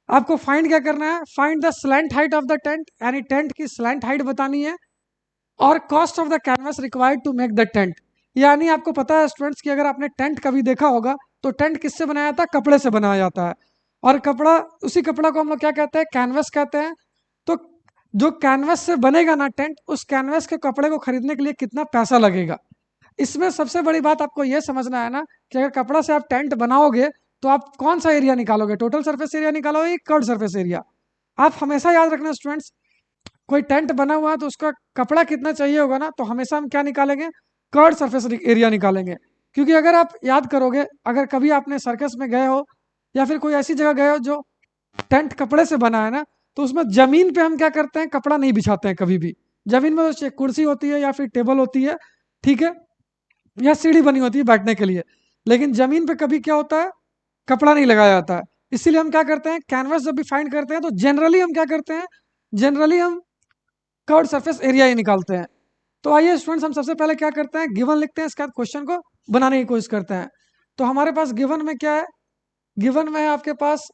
आपको फाइंड क्या करना है, find the slant height of the tent, यानी टेंट की स्लैंट हाइट बतानी है, और cost of the canvas required to make the tent. यानी आपको पता है स्टूडेंट्स कि अगर आपने टेंट कभी देखा होगा तो टेंट किससे बनाया जाता है, कपड़े से बनाया जाता है, और कपड़ा, उसी कपड़ा को हम लोग क्या कहते हैं, कैनवस कहते हैं। तो जो कैनवस से बनेगा ना टेंट, उस कैनवस के कपड़े को खरीदने के लिए कितना पैसा लगेगा। इसमें सबसे बड़ी बात आपको यह समझना है ना कि अगर कपड़ा से आप टेंट बनाओगे तो आप कौन सा एरिया निकालोगे, टोटल सरफेस एरिया निकालोगे, कर्व्ड सरफेस एरिया। आप हमेशा याद रखना स्टूडेंट्स, कोई टेंट बना हुआ है तो उसका कपड़ा कितना चाहिए होगा ना, तो हमेशा हम क्या निकालेंगे, कर्व्ड सरफेस एरिया निकालेंगे। क्योंकि अगर आप याद करोगे, अगर कभी आपने सर्कस में गए हो या फिर कोई ऐसी जगह गए हो जो टेंट कपड़े से बना है ना, तो उसमें जमीन पे हम क्या करते हैं, कपड़ा नहीं बिछाते हैं कभी भी। जमीन में तो कुर्सी होती है या फिर टेबल होती है, ठीक है, या सीढ़ी बनी होती है बैठने के लिए, लेकिन जमीन पे कभी क्या होता है, कपड़ा नहीं लगाया जाता है। इसीलिए हम क्या करते हैं, कैनवस जब भी फाइंड करते हैं तो जनरली हम क्या करते हैं, जनरली हम कर्व्ड सरफेस एरिया ही निकालते हैं। तो आइए स्टूडेंट्स, हम सबसे पहले क्या करते हैं, गिवन लिखते हैं, इसके बाद क्वेश्चन को बनाने की कोशिश करते हैं। तो हमारे पास गिवन में क्या है, गिवन में है आपके पास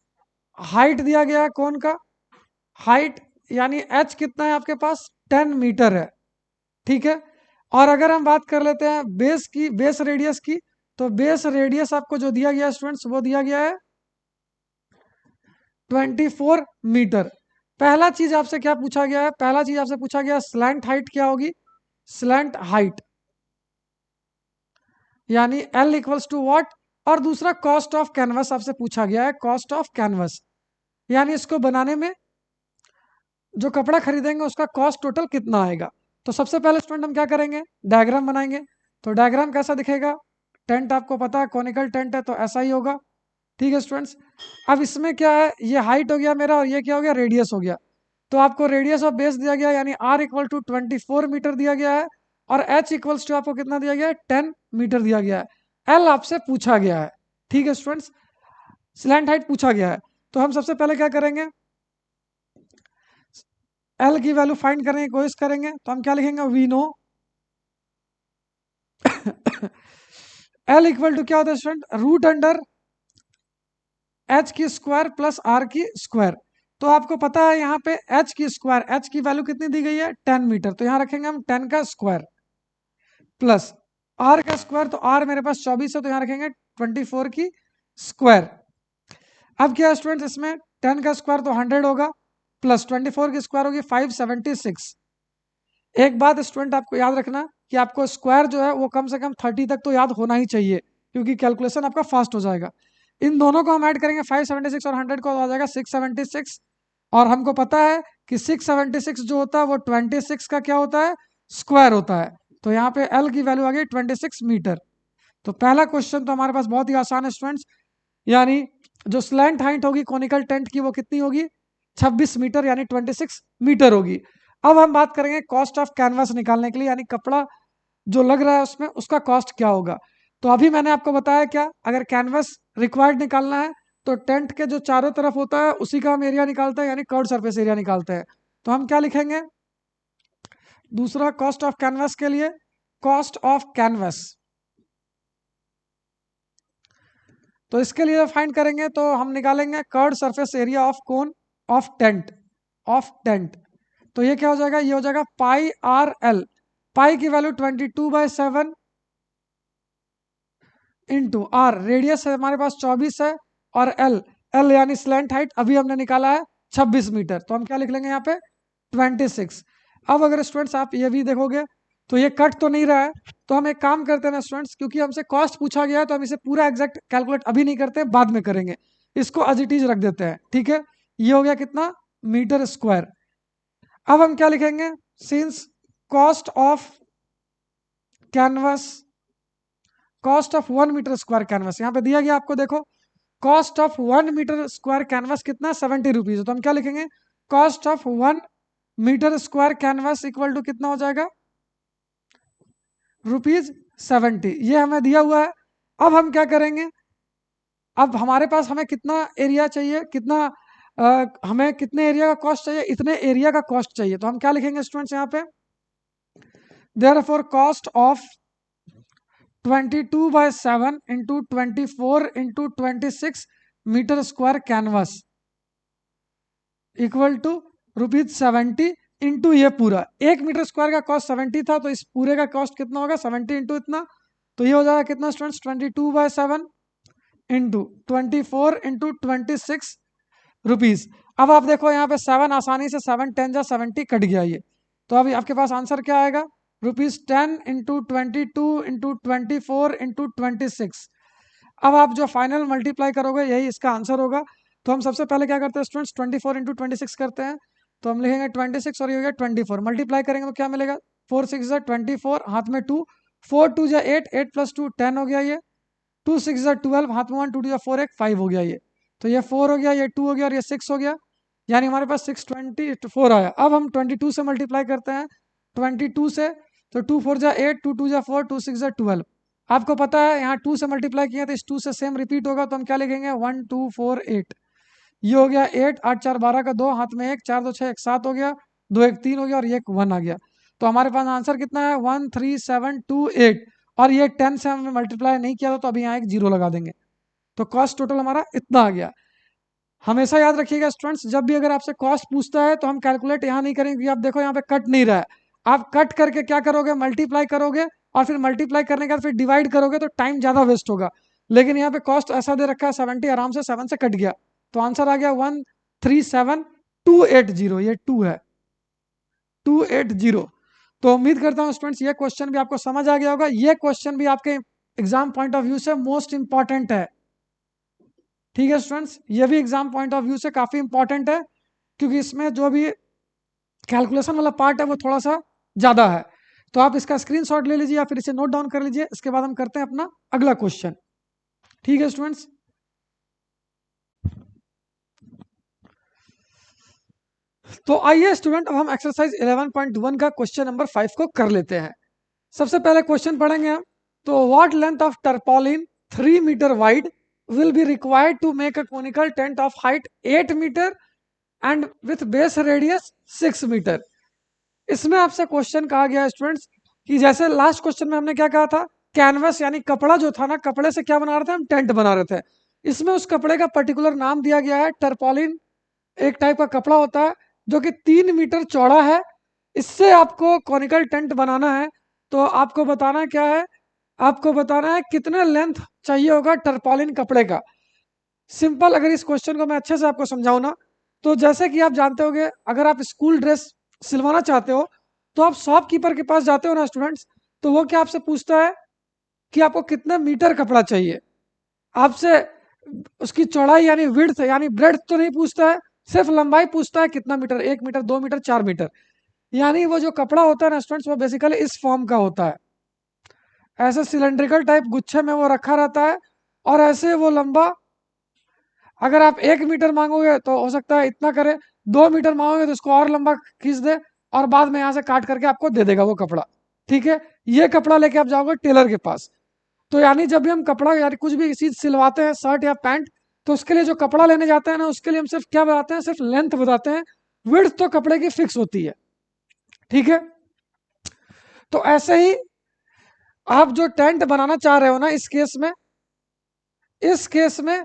हाइट दिया गया है कौन का, हाइट यानी एच कितना है आपके पास, 10 मीटर है, ठीक है। और अगर हम बात कर लेते हैं बेस की, बेस रेडियस की, तो बेस रेडियस आपको जो दिया गया है स्टूडेंट्स, वो दिया गया है 24 मीटर। पहला चीज आपसे क्या पूछा गया है, पहला चीज आपसे पूछा गया स्लैंट हाइट क्या होगी, स्लैंट हाइट यानी L इक्वल्स टू वॉट, और दूसरा कॉस्ट ऑफ कैनवस आपसे पूछा गया है, कॉस्ट ऑफ कैनवस यानी इसको बनाने में जो कपड़ा खरीदेंगे उसका कॉस्ट टोटल कितना आएगा। तो सबसे पहले स्टूडेंट हम क्या करेंगे, डायग्राम बनाएंगे। तो डायग्राम कैसा दिखेगा, टेंट आपको पता है कॉनिकल टेंट है तो ऐसा ही होगा, ठीक है स्टूडेंट्स। अब इसमें क्या है, ये हाइट हो गया मेरा और ये क्या हो गया, रेडियस हो गया। तो आपको रेडियस ऑफ बेस दिया गया यानी R इक्वल टू 24 मीटर दिया गया है, और H इक्वल्स टू आपको कितना दिया गया है, 10 मीटर दिया गया है। L आपसे पूछा गया है, ठीक है स्टूडेंट्स, स्लैंट हाइट पूछा गया है। तो हम सबसे पहले क्या करेंगे, L की वैल्यू फाइंड करने की कोशिश करेंगे। तो हम क्या लिखेंगे, we know L equal to क्या होता है स्टूडेंट, रूट अंडर H की स्क्वायर प्लस R की स्क्वायर। तो आपको पता है यहाँ पे H की स्क्वायर, H की वैल्यू कितनी दी गई है, 10 मीटर, तो यहाँ रखेंगे हम 10 का स्क्वायर प्लस R का स्क्वायर, तो R मेरे पास 24 है तो यहाँ रखेंगे 24 की स्क्वायर। अब क्या है स्टूडेंट्स, इसमें 10 का स्क्वायर तो 100 होगा, प्लस 24 की स्क्वायर होगी 576। एक बात स्टूडेंट आपको याद रखना कि आपको स्क्वायर जो है वो कम से कम 30 तक तो याद होना ही चाहिए, क्योंकि कैलकुलेशन आपका फास्ट हो जाएगा। इन दोनों को हम ऐड करेंगे, 576 और 100 को आ जाएगा 676, और हमको पता है कि 676 जो होता है वो 26 का क्या होता है, स्क्वायर होता है। तो यहाँ पे L की वैल्यू आ गई 26 मीटर। तो पहला क्वेश्चन तो हमारे पास बहुत ही आसान है स्टूडेंट्स, यानी जो स्लैंट हाइट होगी कोनिकल टेंट की वो कितनी होगी, 26 मीटर यानी 26 मीटर होगी। अब हम बात करेंगे कॉस्ट ऑफ कैनवास निकालने के लिए, यानी कपड़ा जो लग रहा है उसमें उसका कॉस्ट क्या होगा। तो अभी मैंने आपको बताया क्या, अगर कैनवास रिक्वायर्ड निकालना है तो टेंट के जो चारों तरफ होता है उसी का हम एरिया निकालते हैं, यानी कर्व्ड सरफेस एरिया निकालते हैं। तो हम क्या लिखेंगे, दूसरा कॉस्ट ऑफ कैनवास के लिए, कॉस्ट ऑफ कैनवास, तो इसके लिए फाइंड करेंगे तो हम निकालेंगे curved surface area of cone of tent, of tent. तो ये क्या हो जाएगा, ये हो जाएगा पाई आर एल, पाई की वैल्यू 22/7 इंटू आर, रेडियस है हमारे पास 24 है, और एल, एल यानी स्लैंट हाइट अभी हमने निकाला है 26 मीटर, तो हम क्या लिख लेंगे यहाँ पे 26। अब अगर स्टूडेंट्स आप ये भी देखोगे तो ये कट तो नहीं रहा है, तो हम एक काम करते हैं ना स्टूडेंट्स, क्योंकि हमसे कॉस्ट पूछा गया है तो हम इसे पूरा एग्जैक्ट कैलकुलेट अभी नहीं करते हैं, बाद में करेंगे, इसको एज इट इज रख देते हैं, ठीक है। ये हो गया कितना, मीटर स्क्वायर। अब हम क्या लिखेंगे, since cost of canvas, cost of 1 meter square canvas यहाँ पे दिया गया आपको, देखो cost of 1 meter square canvas कितना, 70 रुपीज है। तो हम क्या लिखेंगे, cost of 1 meter square canvas equal to कितना हो जाएगा, ₹70, ये हमें दिया हुआ है। अब हम क्या करेंगे, अब हमारे पास हमें कितना एरिया चाहिए, कितना हमें कितने एरिया का कॉस्ट चाहिए, इतने एरिया का कॉस्ट चाहिए। तो हम क्या लिखेंगे स्टूडेंट्स यहाँ पे, therefore cost of 22/7 into 24 into 26 meter square canvas equal to ₹70 into ये पूरा 1 मीटर स्क्वायर का कॉस्ट 70 था, तो इस पूरे का कॉस्ट कितना होगा, 70 इंटू इतना, तो ये हो जाएगा कितना स्टूडेंट्स, 22/7 इंटू 24 इंटू 26 रुपीज। अब आप देखो यहाँ पे 7 आसानी से 7 10 जा 70 कट गया ये, तो अभी आपके पास आंसर क्या आएगा, ₹10 इंटू 22 इंटू 24 इंटू 26। अब आप जो फाइनल मल्टीप्लाई करोगे यही इसका आंसर होगा। तो हम सबसे पहले क्या करते हैं स्टूडेंट्स, 24 इंटू 26 करते हैं। तो हम लिखेंगे 26 और ये हो गया 24, मल्टीप्लाई करेंगे तो क्या मिलेगा, 4 6 24, हाथ में 2, 4 2 8, 8 प्लस 2 10 हो गया, ये 2 6 12, हाथ में 1, 2 2 4 1 5 हो गया ये। तो ये 4 हो गया, ये 2 हो गया और ये 6 हो गया, यानी हमारे पास 624 आया। अब हम 22 से मल्टीप्लाई करते हैं, 22 से, तो 2 4 जा 8, 2 2 जा 4, 2 6 जा 12। आपको पता है यहाँ 2 से मल्टीप्लाई किया तो इस 2 से सेम रिपीट होगा, तो हम क्या लिखेंगे 1 2 4 8, ये हो गया 8, 8 4 12 का 2, हाथ में 1, 4 2 6 1 7 हो गया, 2 1 3 हो गया और ये 1 आ गया। तो हमारे पास आंसर कितना है 13728, और ये 10 से हमने मल्टीप्लाई नहीं किया था तो अभी यहाँ एक जीरो लगा देंगे। तो कॉस्ट टोटल हमारा इतना आ गया। हमेशा याद रखिएगा स्टूडेंट्स, जब भी अगर आपसे कॉस्ट पूछता है तो हम कैलकुलेट यहाँ नहीं करेंगे, आप देखो यहाँ पे कट नहीं रहा है, आप कट करके क्या करोगे, मल्टीप्लाई करोगे, और फिर मल्टीप्लाई करने के बाद फिर डिवाइड करोगे तो टाइम ज़्यादा वेस्ट होगा। लेकिन यहाँ पे कॉस्ट ऐसा दे रखा है 70, आराम से 7 से कट गया, तो आंसर आ गया 137,280, ये 2 है 280। तो उम्मीद करता हूँ स्टूडेंट्स ये क्वेश्चन भी आपको समझ आ गया होगा। ये क्वेश्चन भी आपके एग्जाम पॉइंट ऑफ व्यू से मोस्ट इंपॉर्टेंट है। ठीक है स्टूडेंट्स, ये भी एग्जाम पॉइंट ऑफ व्यू से काफी इंपॉर्टेंट है, क्योंकि इसमें जो भी कैलकुलेशन वाला पार्ट है वो थोड़ा सा ज्यादा है। तो आप इसका स्क्रीनशॉट ले लीजिए या फिर इसे नोट डाउन कर लीजिए, इसके बाद हम करते हैं अपना अगला क्वेश्चन। ठीक है स्टूडेंट्स, तो आइए स्टूडेंट अब हम एक्सरसाइज 11.1 का क्वेश्चन नंबर 5 को कर लेते हैं। सबसे पहले क्वेश्चन पढ़ेंगे हम। तो what length of tarpaulin 3 metre wide will be required to make a conical tent of height 8 metre and with base radius 6 metre. इसमें आपसे क्वेश्चन कहा गया है स्टूडेंट्स कि जैसे लास्ट क्वेश्चन में हमने क्या कहा था, कैनवस यानी कपड़ा जो था ना, कपड़े से क्या बना रहे थे हम, टेंट बना रहे थे। इसमें उस कपड़े का पर्टिकुलर नाम दिया गया है टर्पोलिन, एक टाइप का कपड़ा होता है जो कि 3 मीटर चौड़ा है। इससे आपको कॉनिकल टेंट बनाना है, तो आपको बताना क्या है, आपको बताना है कितना लेंथ चाहिए होगा टर्पोलिन कपड़े का। सिंपल, अगर इस क्वेश्चन को मैं अच्छे से आपको समझाऊं ना, तो जैसे कि आप जानते होंगे, अगर आप स्कूल ड्रेस सिलवाना चाहते हो तो आप शॉपकीपर के पास जाते हो ना स्टूडेंट्स, तो वो क्या आपसे पूछता है कि आपको कितने मीटर कपड़ा चाहिए, आपसे उसकी चौड़ाई यानी विड्थ यानी ब्रेड्थ तो नहीं पूछता है, सिर्फ लंबाई पूछता है, कितना मीटर, 1 मीटर 2 मीटर 4 मीटर। यानी वो जो कपड़ा होता है ना स्टूडेंट्स, वो बेसिकली इस फॉर्म का होता है, ऐसे सिलेंड्रिकल टाइप गुच्छे में वो रखा रहता है, और ऐसे वो लंबा, अगर आप 1 मीटर मांगोगे तो हो सकता है इतना करे, 2 मीटर मांगोगे तो उसको और लंबा खींच दे, और बाद में यहाँ से काट करके आपको दे देगा वो कपड़ा। ठीक है, ये कपड़ा लेके आप जाओगे टेलर के पास। तो यानी जब भी हम कपड़ा यानी कुछ भी चीज सिलवाते हैं, शर्ट या पैंट, तो उसके लिए जो कपड़ा लेने जाते हैं ना, उसके लिए हम सिर्फ क्या बताते हैं, सिर्फ लेंथ बताते हैं, विड्थ तो कपड़े की फिक्स होती है। ठीक है, तो ऐसे ही आप जो टेंट बनाना चाह रहे हो ना, इस केस में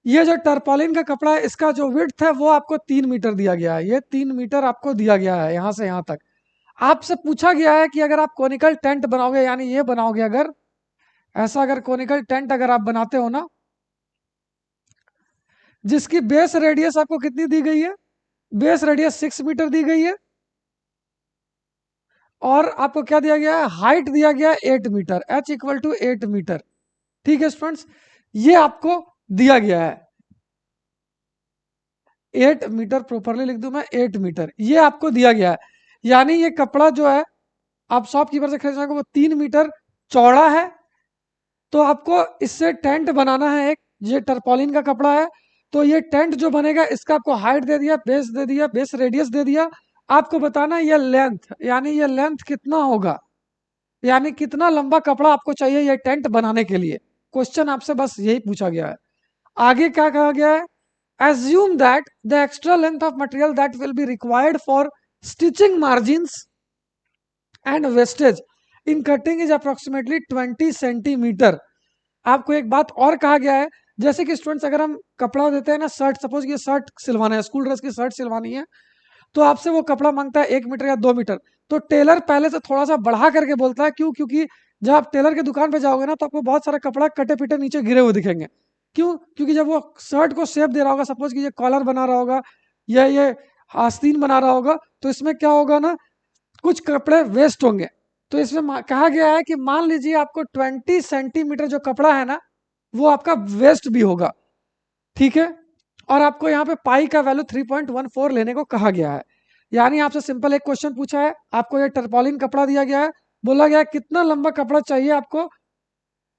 ये जो टर्पोलिन का कपड़ा है, इसका जो विड्थ है वो आपको 3 मीटर दिया गया है, ये 3 मीटर आपको दिया गया है यहां से यहां तक। आपसे पूछा गया है कि अगर आप कोनिकल टेंट बनाओगे, यानी ये बनाओगे, अगर ऐसा अगर कोनिकल टेंट अगर आप बनाते हो ना, जिसकी बेस रेडियस आपको कितनी दी गई है, बेस रेडियस 6 मीटर दी गई है, और आपको क्या दिया गया है, हाइट दिया गया है 8 meter, h equal to 8 meter. ठीक है स्टूडेंट्स, ये आपको दिया गया है 8 मीटर, प्रॉपरली लिख दूं मैं 8 मीटर, ये आपको दिया गया है। यानी ये कपड़ा जो है आप शॉपकीपर से खरीद सकोगे, वो 3 मीटर चौड़ा है। तो आपको इससे टेंट बनाना है एक, ये टर्पोलिन का कपड़ा है, तो ये टेंट जो बनेगा इसका आपको हाइट दे दिया, बेस दे दिया, बेस रेडियस दे दिया। आपको बताना ये लेंथ, यानी ये लेंथ कितना होगा, यानी कितना लंबा कपड़ा आपको चाहिए ये टेंट बनाने के लिए। क्वेश्चन आपसे बस यही पूछा गया है। आगे क्या कहा गया है, assume that the extra length of material that will be required for stitching margins and wastage in cutting is approximately 20 centimetre. आपको एक बात और कहा गया है, जैसे कि स्टूडेंट्स अगर हम कपड़ा देते हैं ना, शर्ट, सपोज ये शर्ट सिलवाना है, स्कूल ड्रेस की शर्ट सिलवानी है, तो आपसे वो कपड़ा मांगता है 1 मीटर या 2 मीटर, तो टेलर पहले से थोड़ा सा बढ़ा करके बोलता है। क्यों? क्योंकि जब आप टेलर की दुकान पे जाओगे ना, तो आपको बहुत सारा कपड़ा कटे पिटे नीचे गिरे हुए दिखेंगे। क्यों? क्योंकि जब वो शर्ट को शेप दे रहा होगा, सपोज कि ये कॉलर बना रहा होगा या ये आस्तीन बना रहा होगा, तो इसमें क्या होगा ना, कुछ कपड़े वेस्ट होंगे। तो इसमें कहा गया है कि मान लीजिए आपको 20 सेंटीमीटर जो कपड़ा है ना, वो आपका वेस्ट भी होगा, ठीक है। और आपको यहाँ पे पाई का वैल्यू 3.14 लेने को कहा गया है। यानी आपसे सिंपल एक क्वेश्चन पूछा है, आपको ये टर्पोलिन कपड़ा दिया गया है, बोला गया है कितना लंबा कपड़ा चाहिए आपको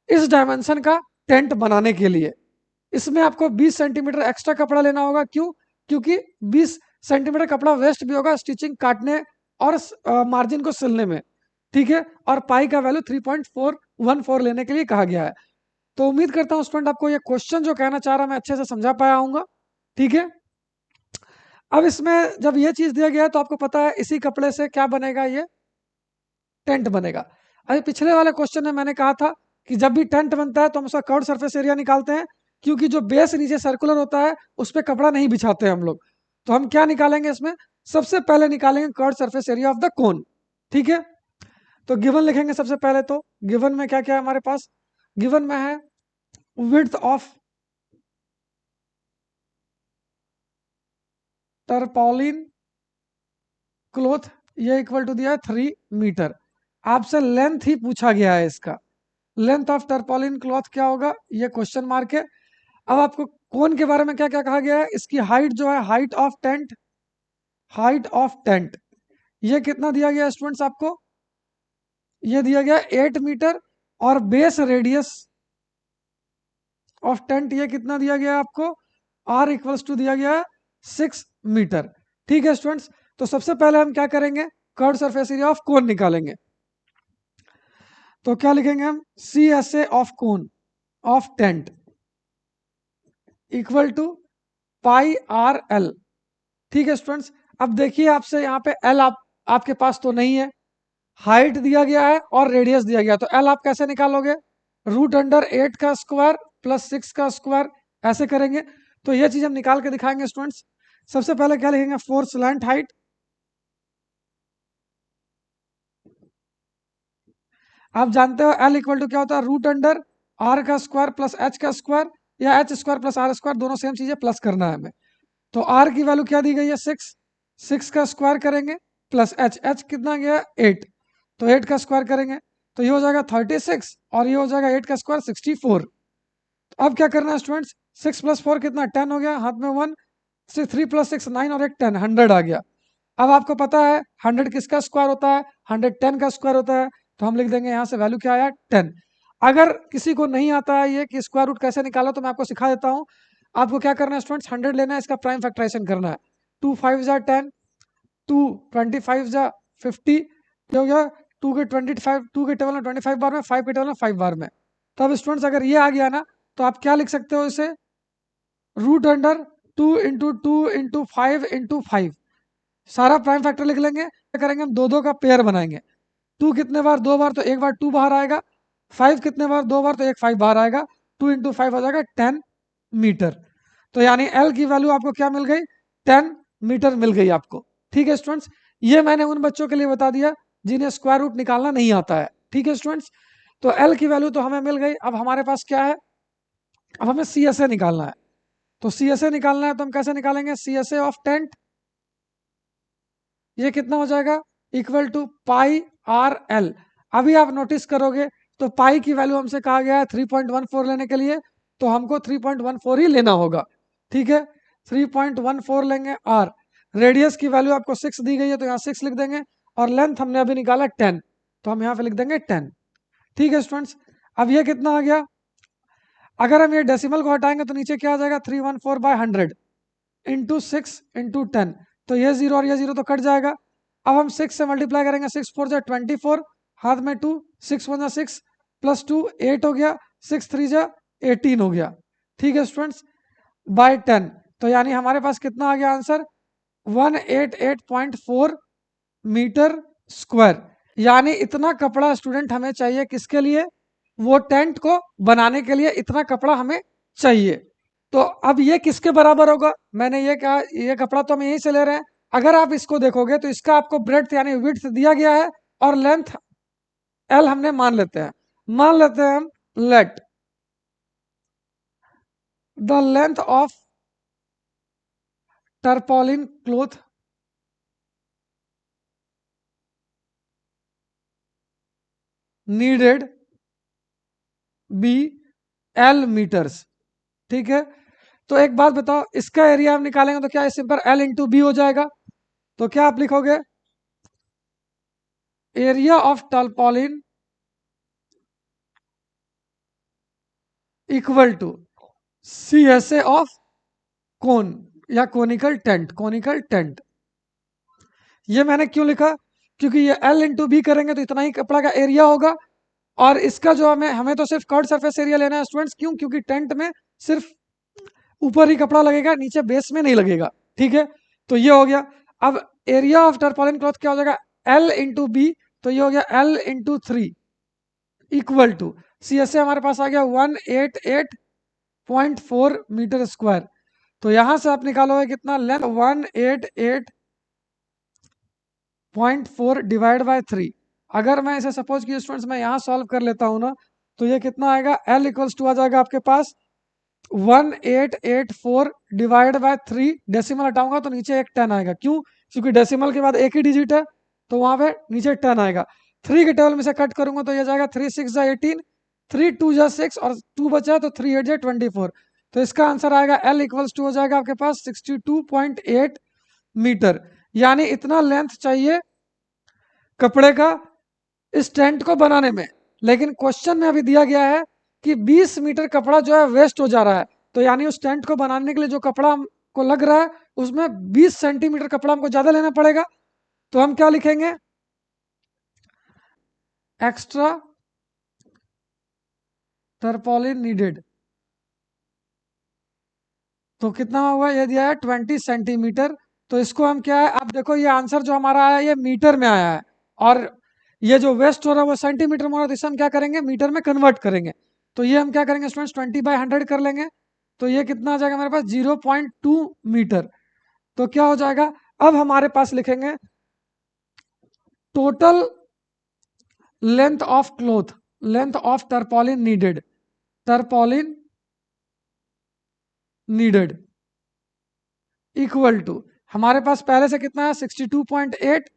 इस डायमेंशन का टेंट बनाने के लिए। इसमें आपको 20 सेंटीमीटर एक्स्ट्रा कपड़ा लेना होगा। क्यों? क्योंकि 20 सेंटीमीटर कपड़ा वेस्ट भी होगा स्टिचिंग काटने और मार्जिन को सिलने में, ठीक है। और पाई का वैल्यू 3.414 लेने के लिए कहा गया है। तो उम्मीद करता हूं स्टूडेंट आपको ये क्वेश्चन जो कहना चाह रहा मैं अच्छे से समझा पाया हूँ, ठीक है। अब इसमें जब ये चीज दिया गया है तो आपको पता है इसी कपड़े से क्या बनेगा, ये टेंट बनेगा। अभी पिछले वाले क्वेश्चन में मैंने कहा था कि जब भी टेंट बनता है तो हम उसका कर्व सरफेस एरिया निकालते हैं, क्योंकि जो बेस नीचे सर्कुलर होता है उस पर कपड़ा नहीं बिछाते हम लोग। तो हम क्या निकालेंगे इसमें, सबसे पहले निकालेंगे curve surface area of the कोन, ठीक है। तो गिवन लिखेंगे सबसे पहले। तो गिवन में क्या क्या है हमारे पास, गिवन में है विड्थ ऑफ टर्पोलिन क्लोथ, ये इक्वल टू दिया है 3 मीटर। आपसे लेंथ ही पूछा गया है इसका, लेंथ ऑफ टर्पोलिन क्लॉथ क्या होगा, ये क्वेश्चन मार्क है। अब आपको कोन के बारे में क्या क्या कहा गया है, इसकी हाइट जो है, height of tent, height of tent ये कितना दिया गया है स्टूडेंट्स आपको, ये दिया गया 8 मीटर। और बेस रेडियस ऑफ टेंट ये कितना दिया गया है आपको, आर इक्वल्स टू दिया गया है 6 मीटर, ठीक है स्टूडेंट्स। तो सबसे पहले हम क्या करेंगे, curve surface area of cone निकालेंगे। तो क्या लिखेंगे हम, C S A of cone of tent equal to pi are l, ठीक है स्टूडेंट्स। अब देखिए आपसे यहाँ पे एल आपके पास तो नहीं है, हाइट दिया गया है और रेडियस दिया गया है, तो एल आप कैसे निकालोगे, रूट अंडर 8 का स्क्वायर प्लस 6 का स्क्वायर, ऐसे करेंगे। तो ये चीज हम निकाल के दिखाएंगे स्टूडेंट्स। सबसे पहले क्या लिखेंगे, फोर स्लैंट हाइट, आप जानते हो एल इक्वल टू क्या होता है, रूट अंडर आर का स्क्वायर प्लस एच का स्क्वायर, या h square plus are square, दोनों सेम चीजें, प्लस करना है हमें। तो आर की वैल्यू क्या दी गई है, 6, 6 का स्क्वायर करेंगे प्लस एच, एच कितना गया 8, तो 8 का स्क्वायर करेंगे तो ये हो जाएगा 36, और ये हो जाएगा 8 का स्क्वायर 64। तो अब क्या करना है स्टूडेंट्स, 6 + 4 कितना 10 हो गया, हाथ में 1, 3 + 6 9 और एक 10, 100 आ गया। अब आपको पता है 100 किसका स्क्वायर होता है, 100 10 का स्क्वायर होता है। तो हम लिख देंगे यहाँ से वैल्यू क्या आया 10। अगर किसी को नहीं आता है ये कि स्क्वायर रूट कैसे निकाला, तो मैं आपको सिखा देता हूँ। आपको क्या करना है स्टूडेंट्स, 100 लेना है, इसका प्राइम फैक्टराइजेशन करना है। 2 5 जा 10, 2 25 जा 50, ये हो गया 2 के 25, 2 के टेबल में 25 बार में, 5 के टेबल में 5 बार में। तो अब स्टूडेंट्स अगर ये आ गया ना, तो आप क्या लिख सकते हो इसे, रूट अंडर 2 × 2 × 5 × 5, सारा प्राइम फैक्टर लिख लेंगे। क्या करेंगे हम, दो दो का पेयर बनाएंगे। 2 कितने बार, 2 बार, तो एक बार 2 बाहर आएगा। 5 कितने बार, 2 बार, तो एक 5 बाहर आएगा। 2 × 5 हो जाएगा 10 मीटर। तो यानी एल की वैल्यू आपको क्या मिल गई, 10 मीटर मिल गई आपको, ठीक है स्टूडेंट्स। ये मैंने उन बच्चों के लिए बता दिया जिन्हें स्क्वायर रूट निकालना नहीं आता है, ठीक है स्टूडेंट्स। तो एल की वैल्यू तो हमें मिल गई। अब हमारे पास क्या है, अब हमें सी एस ए निकालना है। तो सी एस ए निकालना है तो हम कैसे निकालेंगे, C S A of tent ये कितना हो जाएगा, equal to pi are l. अभी आप नोटिस करोगे तो पाई की वैल्यू हमसे कहा गया है 3.14 लेने के लिए, तो हमको 3.14 ही लेना होगा, ठीक है। 3.14 लेंगे। आर रेडियस की वैल्यू आपको 6 दी गई है तो यहाँ 6 लिख देंगे, और लेंथ हमने अभी निकाला 10, तो हम यहाँ पे लिख देंगे 10, ठीक है स्टूडेंट्स। अब ये कितना आ गया, अगर हम ये डेसिमल को हटाएंगे तो नीचे क्या आ जाएगा, 314/100 इंटू 6 × 10, तो ये जीरो और ये जीरो तो कट जाएगा। अब हम 6 से मल्टीप्लाई करेंगे, 6 4 जा 24, हाथ में 2, 6 1 जा 6 +2 8 हो गया, 6 3 जा 18 हो गया, ठीक है स्टूडेंट्स, बाय 10। तो यानी हमारे पास कितना आ गया आंसर, 188.4 मीटर स्क्वायर। यानी इतना कपड़ा स्टूडेंट हमें चाहिए, किसके लिए, वो टेंट को बनाने के लिए इतना कपड़ा हमें चाहिए। तो अब ये किसके बराबर होगा, मैंने ये कहा ये कपड़ा तो हम यहीं से ले रहे हैं। अगर आप इसको देखोगे तो इसका आपको ब्रेड्थ यानी विड्थ दिया गया है, और लेंथ एल हमने मान लेते हैं, मान लेते हैं हम, let the length of tarpaulin cloth needed be L metres. ठीक है, तो एक बात बताओ, इसका एरिया हम निकालेंगे तो क्या सिंपल एल इंटू बी हो जाएगा। तो क्या आप लिखोगे, area of tarpaulin equal to C S A of cone या कोनिकल टेंट, कोनिकल टेंट। ये मैंने क्यों लिखा, क्योंकि ये एल इंटू बी करेंगे तो इतना ही कपड़ा का एरिया होगा, और इसका जो हमें हमें तो सिर्फ कर्ड सरफेस एरिया लेना है स्टूडेंट्स। क्यों, क्योंकि टेंट में सिर्फ ऊपर ही कपड़ा लगेगा, नीचे बेस में नहीं लगेगा। ठीक है, तो ये हो गया। अब एरिया ऑफ टर्पोलिन क्लॉथ क्या हो जाएगा, एल इंटू बी, तो ये हो गया l into three equal to C S A हमारे पास आ गया 188.4 मीटर स्क्वायर। तो यहां से आप निकालोगे कितना लेंथ, 188.4 डिवाइड बाय 3। अगर मैं इसे सपोज की स्टूडेंट्स मैं यहाँ सॉल्व कर लेता हूँ ना, तो ये कितना आएगा, एल इक्वल्स टू आ जाएगा आपके पास 1884 डिवाइड बाय 3। डेसिमल हटाऊंगा तो नीचे एक 10 आएगा। क्यों, क्योंकि डेसिमल के बाद एक ही डिजिट है, तो वहां पे नीचे 10 आएगा। 3 के टेबल में से कट करूंगा तो ये जाएगा 3 6 जा 18, 3 2 जा 6 और 2 बचा तो 3 8 जा 24। तो इसका आंसर आएगा एल इक्वल्स टू हो जाएगा आपके पास 62.8 मीटर। यानी इतना लेंथ चाहिए कपड़े का इस टेंट को बनाने में। लेकिन क्वेश्चन में अभी दिया गया है कि 20 मीटर कपड़ा जो है वेस्ट हो जा रहा है, तो यानी उस टेंट को बनाने के लिए जो कपड़ा हमको लग रहा है उसमें 20 सेंटीमीटर कपड़ा हमको ज्यादा लेना पड़ेगा। तो हम क्या लिखेंगे, एक्स्ट्रा टर्पोलिन नीडेड। तो कितना हुआ, ये दिया है 20 सेंटीमीटर। तो इसको हम क्या है, अब देखो ये आंसर जो हमारा आया है ये मीटर में आया है, और ये जो वेस्ट हो रहा है वो सेंटीमीटर में हो रहा है, तो इसे हम क्या करेंगे, मीटर में कन्वर्ट करेंगे। तो ये हम क्या करेंगे स्टूडेंट्स, 20/100 कर लेंगे। तो ये कितना आ जाएगा हमारे पास, 0.2 मीटर। तो क्या हो जाएगा, अब हमारे पास लिखेंगे total length of cloth, length of tarpaulin needed, tarpaulin needed equal to, हमारे पास पहले से कितना है 62.8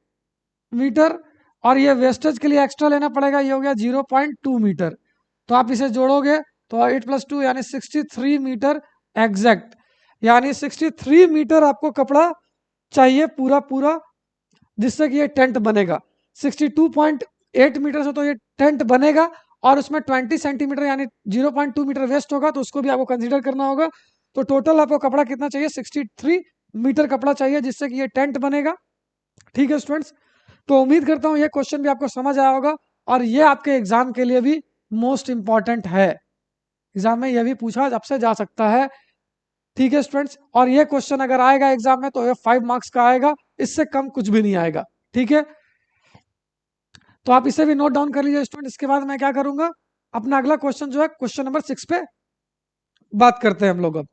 मीटर, और ये वेस्टेज के लिए एक्स्ट्रा लेना पड़ेगा, ये हो गया 0.2 मीटर। तो आप इसे जोड़ोगे तो 8 + 2 यानी 63 मीटर एग्जैक्ट। यानी 63 मीटर आपको कपड़ा चाहिए पूरा पूरा, जिससे कि ये टेंट बनेगा। 62.8 मीटर से तो ये टेंट बनेगा, और उसमें 20 सेंटीमीटर यानी 0.2 मीटर वेस्ट होगा, तो उसको भी आपको कंसीडर करना होगा। तो टोटल आपको कपड़ा कितना चाहिए, 63 मीटर कपड़ा चाहिए, जिससे कि ये टेंट बनेगा। ठीक है स्टूडेंट्स, तो उम्मीद करता हूँ ये क्वेश्चन भी आपको समझ आया होगा, और ये आपके एग्जाम के लिए भी मोस्ट इंपॉर्टेंट है। एग्जाम में यह भी पूछा आपसे जा सकता है। ठीक है स्टूडेंट्स, और ये क्वेश्चन अगर आएगा एग्जाम में तो ये 5 मार्क्स का आएगा, इससे कम कुछ भी नहीं आएगा। ठीक है, तो आप इसे भी नोट डाउन कर लीजिए स्टूडेंट। इसके बाद मैं क्या करूंगा, अपना अगला क्वेश्चन जो है क्वेश्चन नंबर 6 पे बात करते हैं हम लोग अब।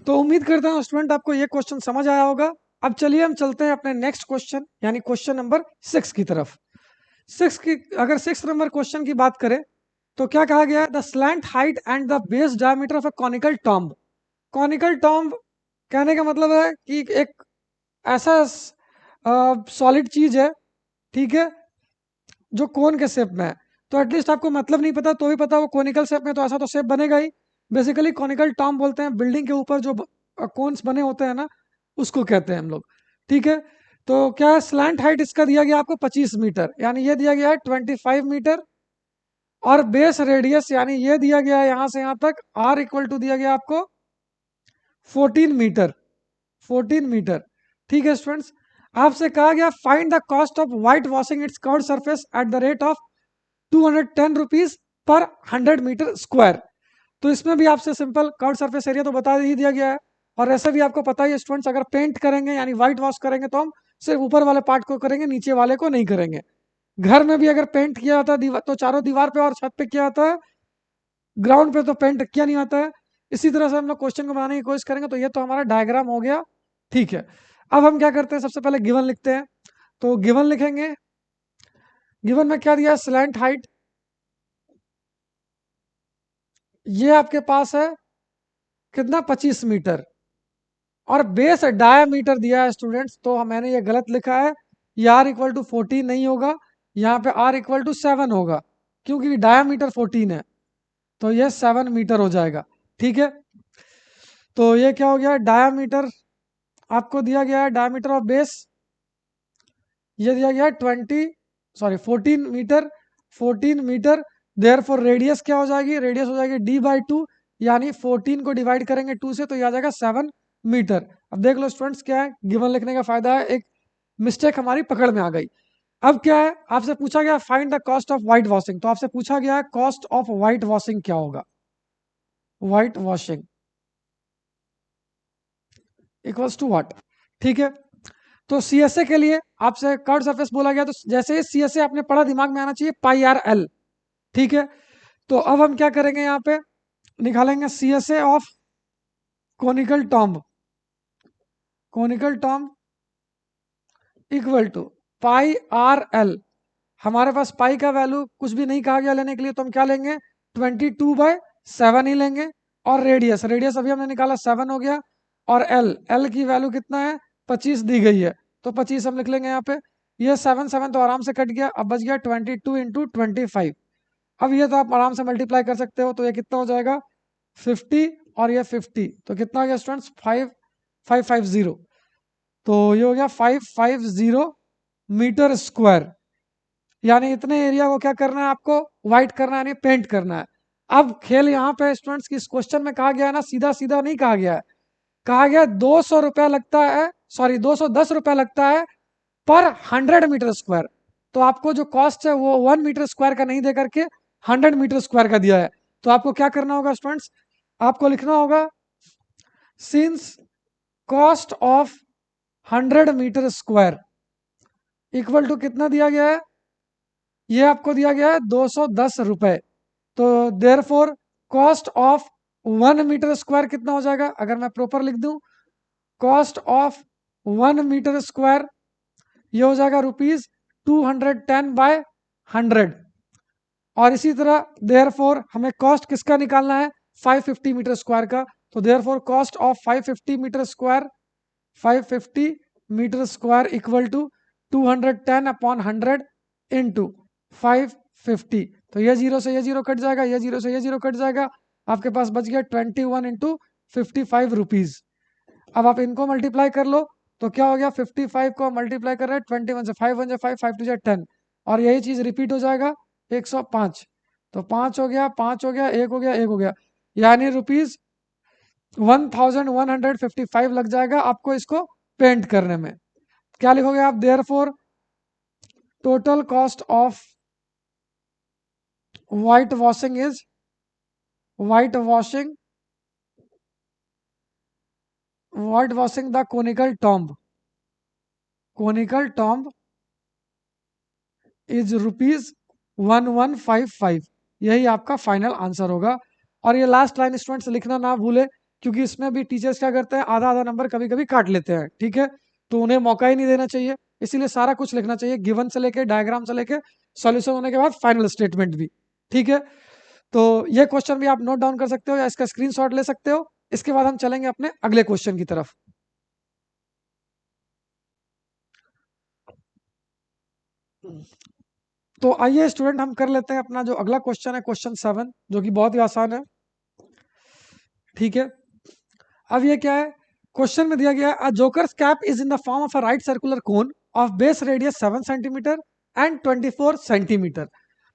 तो उम्मीद करता हूँ स्टूडेंट आपको ये क्वेश्चन समझ आया होगा। अब चलिए हम चलते हैं अपने नेक्स्ट क्वेश्चन यानी क्वेश्चन नंबर 6 की तरफ। अगर 6 नंबर क्वेश्चन की बात करें तो क्या कहा गया है, the slant height and the base diameter of a conical tomb. Conical tomb कहने का मतलब है कि एक ऐसा सॉलिड चीज है, ठीक है, जो कोन के शेप में है। तो एटलीस्ट आपको मतलब नहीं पता तो भी पता वो कोनिकल शेप में, तो ऐसा तो शेप बनेगा ही। बेसिकली कॉनिकल टॉम्ब बोलते हैं बिल्डिंग के ऊपर जो कोन्स बने होते हैं ना, उसको कहते हैं हम लोग। ठीक है, तो क्या है, स्लैंट हाइट इसका दिया गया आपको 25 मीटर, यानी ये दिया गया है 25 मीटर। और बेस रेडियस यानी ये दिया गया है यहां से यहां तक, आर इक्वल टू दिया गया आपको 14 मीटर, 14 मीटर। ठीक है स्टूडेंट्स, आपसे कहा गया find the cost of white washing its curve surface at the rate of 210 rupees per 100 meter square. तो इसमें भी आपसे सिंपल कर्व सरफेस एरिया तो बता ही दिया गया है, और ऐसे भी आपको पता ही है स्टूडेंट्स, अगर पेंट करेंगे यानी व्हाइट वॉश करेंगे तो हम सिर्फ ऊपर वाले पार्ट को करेंगे, नीचे वाले को नहीं करेंगे। घर में भी अगर पेंट किया जाता है तो चारों दीवार पे और छत पे किया जाता है, ग्राउंड पे तो पेंट किया नहीं आता है। इसी तरह से हम लोग क्वेश्चन को बनाने की कोशिश करेंगे। तो ये तो हमारा डायग्राम हो गया। ठीक है, अब हम क्या करते हैं, सबसे पहले गिवन लिखते हैं। तो गिवन लिखेंगे, गिवन में क्या दिया है, स्लैंट हाइट ये आपके पास है कितना, 25 मीटर, और बेस डायामीटर दिया है स्टूडेंट्स, तो मैंने ये गलत लिखा है, ये आर इक्वल टू 14 नहीं होगा, यहाँ पे आर इक्वल टू 7 होगा, क्योंकि डायामीटर 14 है, तो ये 7 मीटर हो जाएगा। ठीक है, तो ये क्या हो गया, डायामीटर आपको दिया गया है, डायामीटर ऑफ बेस ये दिया गया है 14 meter, 14 meter. Therefore radius क्या हो जाएगी, रेडियस हो जाएगी d/2, यानी 14 को डिवाइड करेंगे 2 से तो ये आ जाएगा 7 मीटर। अब देख लो स्टूडेंट्स, क्या है गिवन लिखने का फायदा है, एक मिस्टेक हमारी पकड़ में आ गई। अब क्या है, आपसे पूछा गया find the cost of white washing, तो आपसे पूछा गया है कॉस्ट ऑफ व्हाइट वॉशिंग क्या होगा, white washing equals to what. ठीक है, तो सीएसए के लिए आपसे कर्व सरफेस बोला गया, तो जैसे ही सीएसए आपने पढ़ा दिमाग में आना चाहिए पाई आर एल। ठीक है, तो अब हम क्या करेंगे, यहाँ पे निकालेंगे CSA of conical tomb, conical tomb equal to pi are l. हमारे पास पाई का वैल्यू कुछ भी नहीं कहा गया लेने के लिए, तो हम क्या लेंगे 22/7 ही लेंगे। और रेडियस, रेडियस अभी हमने निकाला 7 हो गया, और एल, एल की वैल्यू कितना है 25 दी गई है, तो 25 हम लिख लेंगे यहाँ पे। ये 7 7 तो आराम से कट गया, अब बच गया 22 × 25। अब ये तो आप आराम से मल्टीप्लाई कर सकते हो, तो ये कितना हो जाएगा 50, और ये 50, तो कितना हो गया स्टूडेंट्स 5550, तो ये हो गया 550 मीटर स्क्वायर। यानी इतने एरिया को क्या करना है आपको, व्हाइट करना है, यानी पेंट करना है। अब खेल यहाँ पे स्टूडेंट्स की इस क्वेश्चन में कहा गया है ना, सीधा सीधा नहीं कहा गया है, कहा गया 200 रुपया लगता है, सॉरी 210 रुपया लगता है पर 100 मीटर स्क्वायर। तो आपको जो कॉस्ट है वो 1 मीटर स्क्वायर का नहीं दे करके 100 मीटर स्क्वायर का दिया है। तो आपको क्या करना होगा स्टूडेंट्स, आपको लिखना होगा since cost of 100 meter square equal to कितना दिया गया है, ये आपको दिया गया है 210 रुपए। तो therefore cost of 1 meter square कितना हो जाएगा, अगर मैं प्रॉपर लिख दूं, कॉस्ट ऑफ 1 मीटर स्क्वायर ये हो जाएगा ₹210/100। और इसी तरह देयर फोर हमें कॉस्ट किसका निकालना है 550 मीटर स्क्वायर का, तो therefore cost of 550 meter square, 550 meter square equal to 210/100 into 550। तो ये जीरो से ये जीरो कट जाएगा, ये जीरो से ये जीरो कट जाएगा, आपके पास बच गया 21 × 55 रुपीज। अब आप इनको मल्टीप्लाई कर लो, तो क्या हो गया 55 को मल्टीप्लाई कर रहे हैं 21 से, 5 1 से 5, 5 2 से 10, और यही चीज रिपीट हो जाएगा 105। तो 5 हो गया, 5 हो गया, 1 हो गया, 1 हो गया, यानी ₹1155 लग जाएगा आपको इसको पेंट करने में। क्या लिखोगे आप, therefore total cost of white washing is, white washing the conical tomb, conical tomb is ₹1155। यही आपका फाइनल आंसर होगा। और ये लास्ट लाइन स्टूडेंट्स लिखना ना भूले, क्योंकि इसमें भी टीचर्स क्या करते हैं, आधा आधा नंबर कभी कभी काट लेते हैं। ठीक है, तो उन्हें मौका ही नहीं देना चाहिए, इसीलिए सारा कुछ लिखना चाहिए, गिवन से लेके डायग्राम से लेके सॉल्यूशन होने के बाद फाइनल स्टेटमेंट भी। ठीक है, तो ये क्वेश्चन भी आप नोट डाउन कर सकते हो या इसका स्क्रीनशॉट ले सकते हो। इसके बाद हम चलेंगे अपने अगले क्वेश्चन की तरफ। तो आइए स्टूडेंट हम कर लेते हैं अपना जो अगला क्वेश्चन है, क्वेश्चन 7, जो कि बहुत ही आसान है। ठीक है, अब ये क्या है, क्वेश्चन में दिया गया है a joker's cap is in the form of a right circular cone of base radius 7 centimetre and 24 centimetre.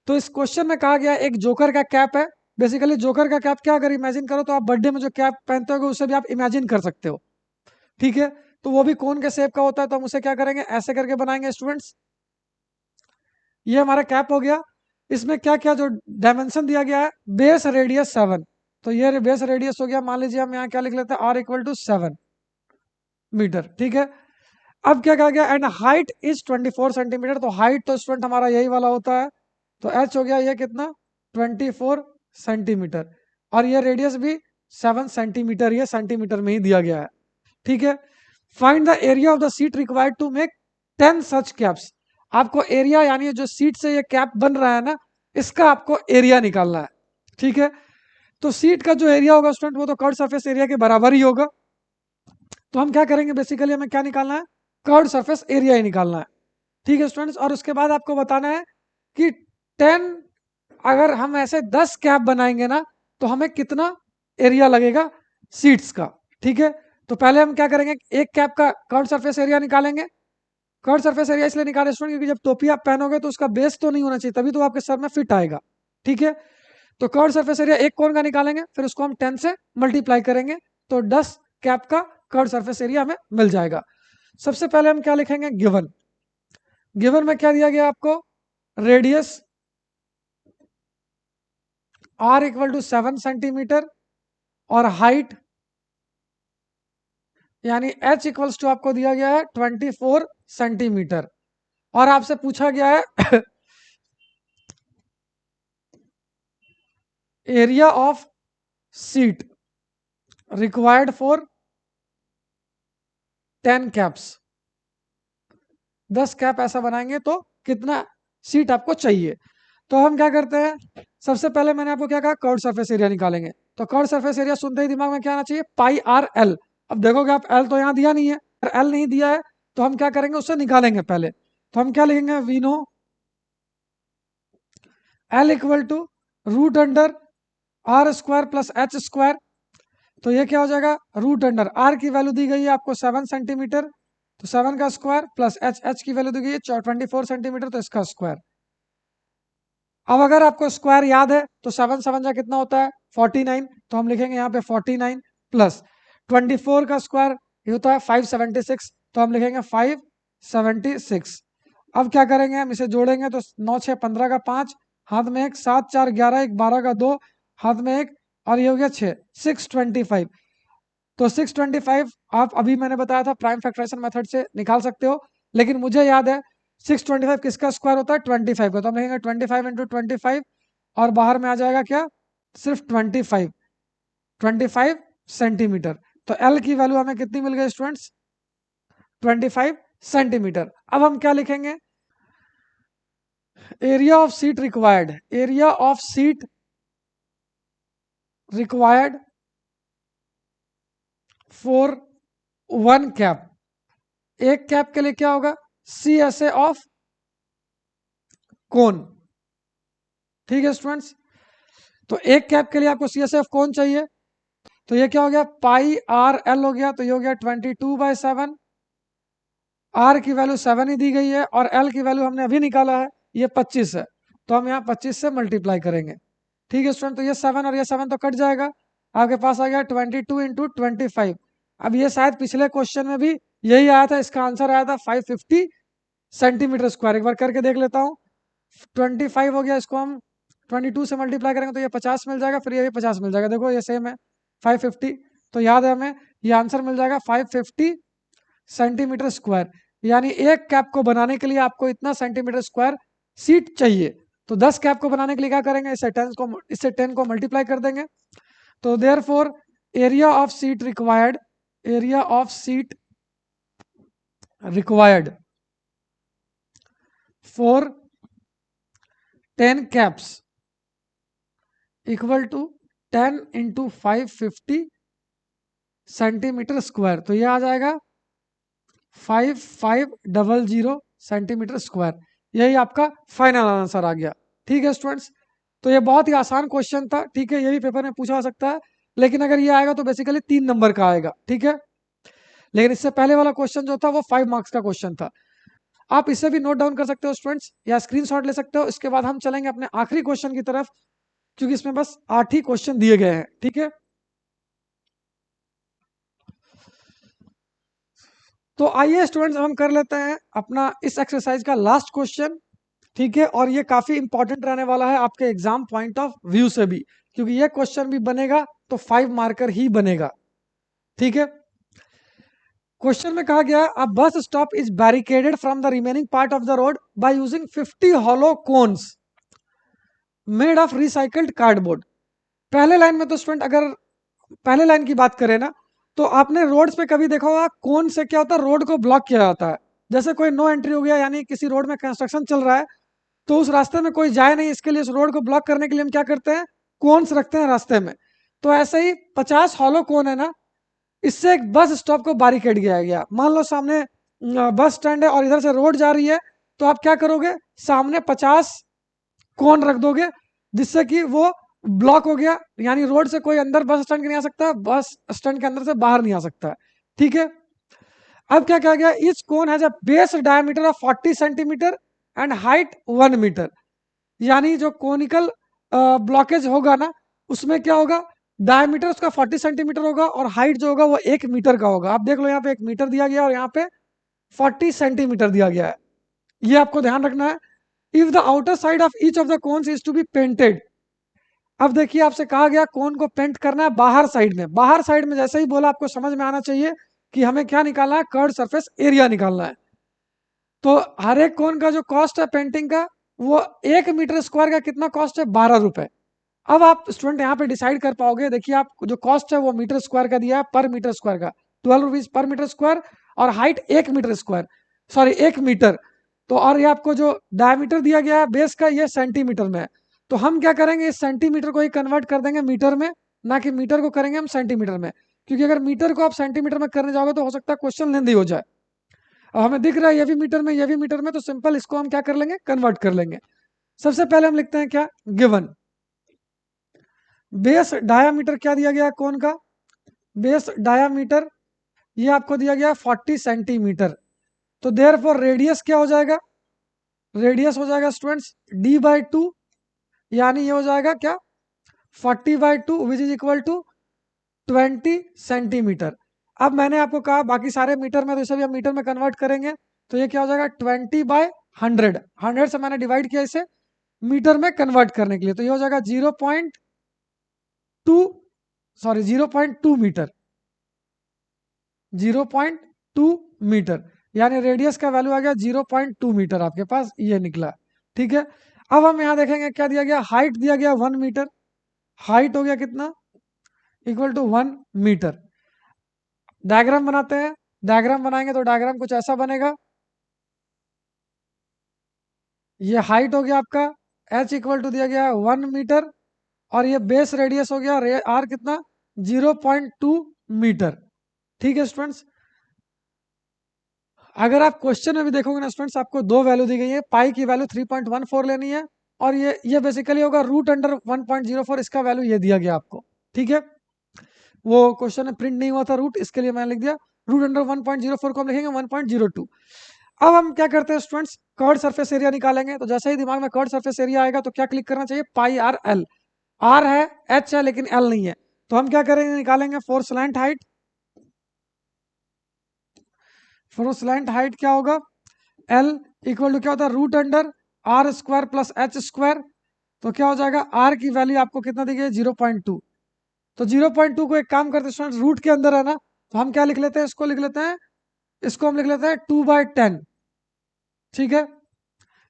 तो इस क्वेश्चन में कहा गया है एक जोकर का कैप है। बेसिकली जोकर का कैप क्या, अगर इमेजिन करो तो आप बर्थडे में जो कैप पहनते हो उसे भी आप इमेजिन कर सकते हो। ठीक है, तो वो भी कोन के शेप का होता है, तो हम उसे क्या करेंगे, ऐसे करके बनाएंगे स्टूडेंट्स। ये हमारा कैप हो गया, इसमें क्या क्या जो डायमेंशन दिया गया है, बेस रेडियस 7, तो ये बेस रेडियस हो गया, मान लीजिए हम यहाँ क्या लिख लेते हैं, R इक्वल टू 7 मीटर। ठीक है, अब क्या कहा गया, एंड हाइट इज 24 सेंटीमीटर, तो हाइट तो स्टूडेंट हमारा यही वाला होता है, तो h हो गया ये कितना 24 सेंटीमीटर, और ये रेडियस भी 7 सेंटीमीटर, ये सेंटीमीटर में ही दिया गया है। ठीक है, find the area of the sheet required to make 10 such caps. आपको एरिया, यानी जो सीट से ये कैप बन रहा है ना, इसका आपको एरिया निकालना है। ठीक है, तो सीट का जो एरिया होगा स्टूडेंट वो तो कर्व सरफेस एरिया के बराबर ही होगा, तो हम क्या करेंगे, बेसिकली हमें क्या निकालना है, कर्व सरफेस एरिया ही निकालना है। ठीक है स्टूडेंट्स। और उसके बाद आपको बताना है कि 10, अगर हम ऐसे 10 कैप बनाएंगे ना तो हमें कितना एरिया लगेगा सीट्स का। ठीक है, तो पहले हम क्या करेंगे, एक कैप का कर्व सरफेस एरिया निकालेंगे। कर्व सरफेस एरिया इसलिए निकाले स्टूडेंट क्योंकि जब टोपी आप पहनोगे तो उसका बेस तो नहीं होना चाहिए, तभी तो आपके सर में फिट आएगा। ठीक है, तो कर्व सरफेस एरिया एक कोन का निकालेंगे, फिर उसको हम 10 से मल्टीप्लाई करेंगे, तो 10 कैप का कर्व सरफेस एरिया हमें मिल जाएगा। सबसे पहले हम क्या लिखेंगे, गिवन। गिवन में क्या दिया गया आपको, radius r equal to 7 centimeter और हाइट यानी h इक्वल्स टू आपको दिया गया है 24 सेंटीमीटर। और आपसे पूछा गया है area of sheet required for 10 caps. 10 cap ऐसा बनाएंगे तो कितना सीट आपको चाहिए। तो हम क्या करते हैं, सबसे पहले मैंने आपको क्या कहा, कर्व सरफेस एरिया निकालेंगे। तो कर्व सरफेस एरिया सुनते ही दिमाग में क्या आना चाहिए, पाई आर एल। अब देखोगे आप एल तो यहाँ दिया नहीं है, एल नहीं दिया है तो हम क्या करेंगे, उससे निकालेंगे पहले। तो हम क्या लिखेंगे, we know l equal to root under r square plus H square. तो ये क्या हो जाएगा, रूट अंडर आर की वैल्यू दी गई है आपको 7 सेंटीमीटर, तो 7 का स्क्वायर प्लस एच, एच की वैल्यू दी गई है 24 सेंटीमीटर, तो इसका स्क्वायर। अब अगर आपको स्क्वायर याद है तो 7 7 जा कितना होता है 49, तो हम लिखेंगे यहाँ पे 49 प्लस 24 का स्क्वायर ये होता है 576, तो हम लिखेंगे 576। अब क्या करेंगे, हम इसे जोड़ेंगे तो 9 6 15 का 5, हाथ में एक, 7 4 11, एक 12 का 2, हाथ में एक, और ये हो गया 6, 625। तो 625 आप अभी मैंने बताया था प्राइम फैक्टराइजेशन मेथड से निकाल सकते हो, लेकिन मुझे याद है 625 किसका स्क्वायर होता है, 25 का। तो हम लिखेंगे 25 इंटू 25 और बाहर में आ जाएगा क्या, सिर्फ 25, 25 सेंटीमीटर। तो एल की वैल्यू हमें कितनी मिल गई स्टूडेंट्स, 25 सेंटीमीटर। अब हम क्या लिखेंगे, area of sheet required, area of sheet required for 1 cap. एक कैप के लिए क्या होगा, सी एस ए ऑफ कोन। ठीक है स्टूडेंट्स, तो एक कैप के लिए आपको सी एस एफ कौन चाहिए, तो ये क्या हो गया, पाई आर एल हो गया, तो ये हो गया 22/7। आर की वैल्यू 7 ही दी गई है और एल की वैल्यू हमने अभी निकाला है, ये 25 है, तो हम यहाँ 25 से मल्टीप्लाई करेंगे। ठीक है स्टूडेंट, तो ये 7 और ये 7 तो कट जाएगा, आपके पास आ गया 22 इंटू 25। अब ये शायद पिछले क्वेश्चन में भी यही आया था, इसका आंसर आया था 550 सेंटीमीटर स्क्वायर। एक बार करके देख लेता हूँ, 25 हो गया, इसको हम 22 से मल्टीप्लाई करेंगे तो ये 50 मिल जाएगा, फिर ये भी 50 मिल जाएगा, देखो ये सेम है 550। तो याद है हमें, ये आंसर मिल जाएगा 550 सेंटीमीटर स्क्वायर। यानी एक कैप को बनाने के लिए आपको इतना सेंटीमीटर स्क्वायर सीट चाहिए। तो 10 कैप को बनाने के लिए क्या करेंगे, इससे 10 को मल्टीप्लाई कर देंगे। तो therefore area of sheet required, area of sheet required for 10 caps equal to 10 into 550 centimeter square. तो ये आ जाएगा 5500 सेंटीमीटर स्क्वायर। यही आपका फाइनल आंसर आ गया। ठीक है स्टूडेंट्स, तो ये बहुत ही आसान क्वेश्चन था। ठीक है, ये भी पेपर में पूछा जा सकता है, लेकिन अगर ये आएगा तो बेसिकली 3 नंबर का आएगा। ठीक है, लेकिन इससे पहले वाला क्वेश्चन जो था वो 5 मार्क्स का क्वेश्चन था। आप इसे भी नोट डाउन कर सकते हो स्टूडेंट्स, या स्क्रीनशॉट ले सकते हो। इसके बाद हम चलेंगे अपने आखिरी क्वेश्चन की तरफ, क्योंकि इसमें बस 8 ही क्वेश्चन दिए गए हैं। ठीक है, तो आइए स्टूडेंट्स हम कर लेते हैं अपना इस एक्सरसाइज का लास्ट क्वेश्चन। ठीक है, और ये काफी इंपॉर्टेंट रहने वाला है आपके एग्जाम पॉइंट ऑफ व्यू से भी, क्योंकि ये क्वेश्चन भी बनेगा तो 5 मार्कर ही बनेगा। ठीक है, क्वेश्चन में कहा गया a bus stop is barricaded from the remaining part of the road by using 50 hollow cones made of recycled cardboard. पहले लाइन में तो स्टूडेंट अगर पहले लाइन की बात करें ना, तो आपने रोड्स पे कभी देखा होगा कोन से क्या होता है, रोड को ब्लॉक किया जाता है। जैसे कोई नो एंट्री हो गया, यानी किसी रोड में कंस्ट्रक्शन चल रहा है तो उस रास्ते में कोई जाए नहीं, इसके लिए उस रोड को ब्लॉक करने के लिए हम क्या करते हैं, कोन्स रखते हैं रास्ते में। तो ऐसे ही 50 हॉलो कोन है ना, इससे एक बस स्टॉप को बैरिकेड किया गया। मान लो सामने बस स्टैंड है और इधर से रोड जा रही है, तो आप क्या करोगे, सामने 50 कोन रख दोगे, जिससे कि वो ब्लॉक हो गया, यानी रोड से कोई अंदर बस स्टैंड के नहीं आ सकता, बस स्टैंड के अंदर से बाहर नहीं आ सकता है। ठीक है, अब क्या कहा गया, each cone has a base diameter of 40 centimeter and height 1 meter. यानी जो कोनिकल ब्लॉकेज होगा ना, उसमें क्या होगा, डायमीटर उसका 40 सेंटीमीटर होगा और हाइट जो होगा वो 1 मीटर का होगा। आप देख लो यहाँ पे 1 मीटर दिया गया और यहाँ पे 40 सेंटीमीटर दिया गया है, ये आपको ध्यान रखना है। If the outer side of each of the cones is to be painted, अब देखिए आपसे कहा गया कोन को पेंट करना है बाहर साइड में। बाहर साइड में जैसे ही बोला आपको समझ में आना चाहिए कि हमें क्या निकालना है, कर्व सरफेस एरिया निकालना है। तो हर एक कोन का जो कॉस्ट है पेंटिंग का, वो 1 मीटर स्क्वायर का कितना कॉस्ट है, 12 रुपए। अब आप स्टूडेंट यहाँ पे डिसाइड कर पाओगे, देखिए आप जो कॉस्ट है वो मीटर स्क्वायर का दिया है, पर मीटर स्क्वायर का 12 रुपीज पर मीटर स्क्वायर, और height 1 meter square, sorry 1 meter. तो और ये आपको जो डायमीटर दिया गया है बेस का, ये सेंटीमीटर में है। तो हम क्या करेंगे, इस सेंटीमीटर को ही कन्वर्ट कर देंगे मीटर में, ना कि मीटर को करेंगे हम सेंटीमीटर में, क्योंकि अगर मीटर को आप सेंटीमीटर में करने जाओगे तो हो सकता है क्वेश्चन लेंदी हो जाए। अब हमें दिख रहा है ये भी मीटर में, ये भी मीटर में, तो सिंपल इसको हम क्या कर लेंगे, कन्वर्ट कर लेंगे। सबसे पहले हम लिखते हैं क्या, गिवन बेस डायामीटर क्या दिया गया कौन का, बेस डायामीटर ये आपको दिया गया 40 सेंटीमीटर। तो देयरफॉर रेडियस क्या हो जाएगा, रेडियस हो जाएगा स्टूडेंट्स d/2, यानी ये हो जाएगा क्या, 40/2 which is equal to 20 centimeter. अब मैंने आपको कहा बाकी सारे मीटर में, तो इसे भी हम मीटर में कन्वर्ट करेंगे, तो ये क्या हो जाएगा 20/100, 100 से मैंने डिवाइड किया इसे मीटर में कन्वर्ट करने के लिए, तो ये हो जाएगा 0.2, सॉरी 0.2 मीटर, 0.2 मीटर, यानी रेडियस का वैल्यू आ गया 0.2 मीटर आपके पास, ये निकला। ठीक है, अब हम यहाँ देखेंगे क्या दिया गया, हाइट दिया गया 1 मीटर, हाइट हो गया कितना, इक्वल टू 1 मीटर। डायग्राम बनाते हैं, डायग्राम बनाएंगे तो डायग्राम कुछ ऐसा बनेगा, ये हाइट हो गया आपका, h इक्वल टू दिया गया 1 मीटर, और ये बेस रेडियस हो गया r कितना, 0.2 मीटर। ठीक है स्टूडेंट्स, अगर आप क्वेश्चन में भी देखोगे ना स्टूडेंट्स, आपको दो वैल्यू दी गई है, पाई की वैल्यू 3.14 लेनी है, और ये बेसिकली होगा रूट अंडर 1.04, इसका वैल्यू ये दिया गया आपको। ठीक है, वो क्वेश्चन में प्रिंट नहीं हुआ था रूट, इसके लिए मैंने लिख दिया रूट अंडर 1.04 को हम लिखेंगे 1.02। अब हम क्या करते हैं स्टूडेंट्स, कर्ड सरफेस एरिया निकालेंगे। तो जैसे ही दिमाग में कर्ड सरफेस एरिया आएगा तो क्या क्लिक करना चाहिए, पाई आर एल, आर है एच है लेकिन एल नहीं है, तो हम क्या करेंगे, निकालेंगे for slant height, for slant height क्या होगा, एल इक्वल टू क्या होता है, root under r square plus H square. तो क्या हो जाएगा, आर की वैल्यू आपको कितना दी गई है, 0.2। तो 0.2 को एक काम करते हैं स्टूडेंट, रूट के अंदर है ना, तो हम क्या लिख लेते हैं, इसको लिख लेते हैं, इसको हम लिख लेते हैं 2/10। ठीक है,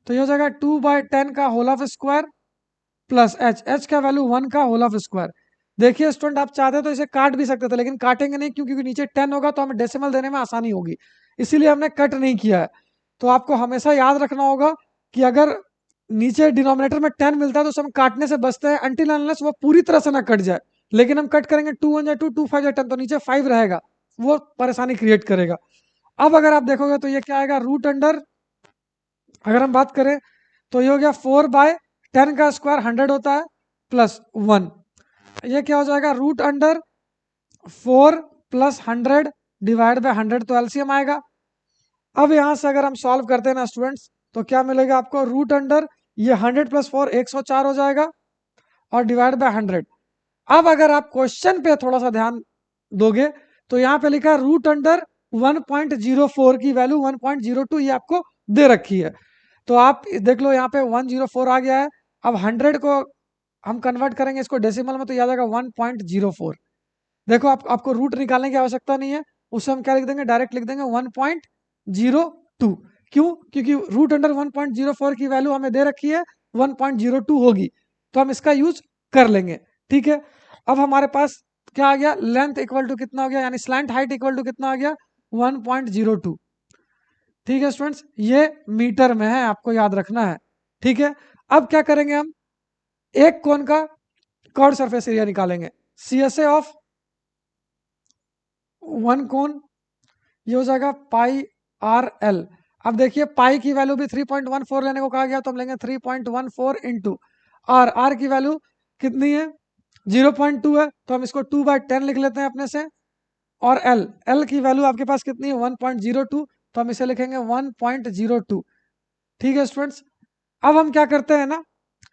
तो ये हो जाएगा 2/10 का whole of square plus h, h का वैल्यू 1 का होल ऑफ स्क्वायर। देखिए स्टूडेंट आप चाहते तो इसे काट भी सकते थे, लेकिन काटेंगे नहीं, क्योंकि नीचे 10 होगा तो हमें डेसिमल देने में आसानी होगी, इसीलिए हमने कट नहीं किया है। तो आपको हमेशा याद रखना होगा कि अगर नीचे डिनोमिनेटर में 10 मिलता है तो उसे हम काटने से बचते हैं, अनटिल अनलेस वो पूरी तरह से ना कट जाए। लेकिन हम कट करेंगे 2 1 2, 2 5 10, तो नीचे 5 रहेगा, वो परेशानी क्रिएट करेगा। अब अगर आप देखोगे तो ये क्या आएगा, रूट अंडर, अगर हम बात करें तो ये हो गया 4/10 का स्क्वायर 100 होता है प्लस 1, ये क्या हो जाएगा, root under 4 plus 100 divide by 100, तो एलसीएम आएगा। अब यहाँ से अगर हम सॉल्व करते हैं ना स्टूडेंट्स, तो क्या मिलेगा आपको, रूट अंडर ये 100 प्लस 4 104 हो जाएगा, और डिवाइड बाय 100। अब अगर आप क्वेश्चन पे थोड़ा सा ध्यान दोगे तो यहाँ पे लिखा है रूट अंडर 1.04 की वैल्यू 1.02 ये आपको दे रखी है। तो आप देख लो यहाँ पे 104 आ गया है। अब 100 को हम कन्वर्ट करेंगे इसको डेसिमल में, तो याद आएगा 1.04। देखो आपको रूट निकालने की आवश्यकता नहीं है, उसे हम क्या लिख देंगे, डायरेक्ट लिख देंगे 1.02। क्यों, क्योंकि रूट अंडर 1.04 की वैल्यू हमें दे रखी है 1.02 होगी, तो हम इसका यूज कर लेंगे। ठीक है, अब हमारे पास क्या आ गया, लेंथ इक्वल टू कितना हो गया, यानी स्लैंट हाइट इक्वल टू कितना आ गया, 1.02। ठीक है स्टूडेंट्स, ये मीटर में है, आपको याद रखना है। ठीक है, अब क्या करेंगे हम, एक कोन का कर्व सरफेस एरिया निकालेंगे, CSA ऑफ वन कोन, ये हो जाएगा पाई आर एल। अब देखिए पाई की वैल्यू भी 3.14 लेने को कहा गया, तो हम लेंगे 3.14 इंटू आर की वैल्यू कितनी है 0.2 है, तो हम इसको 2/10 लिख लेते हैं अपने से। और एल की वैल्यू आपके पास कितनी है 1.02, तो हम इसे लिखेंगे 1.02। ठीक है स्टूडेंट्स, अब हम क्या करते हैं ना,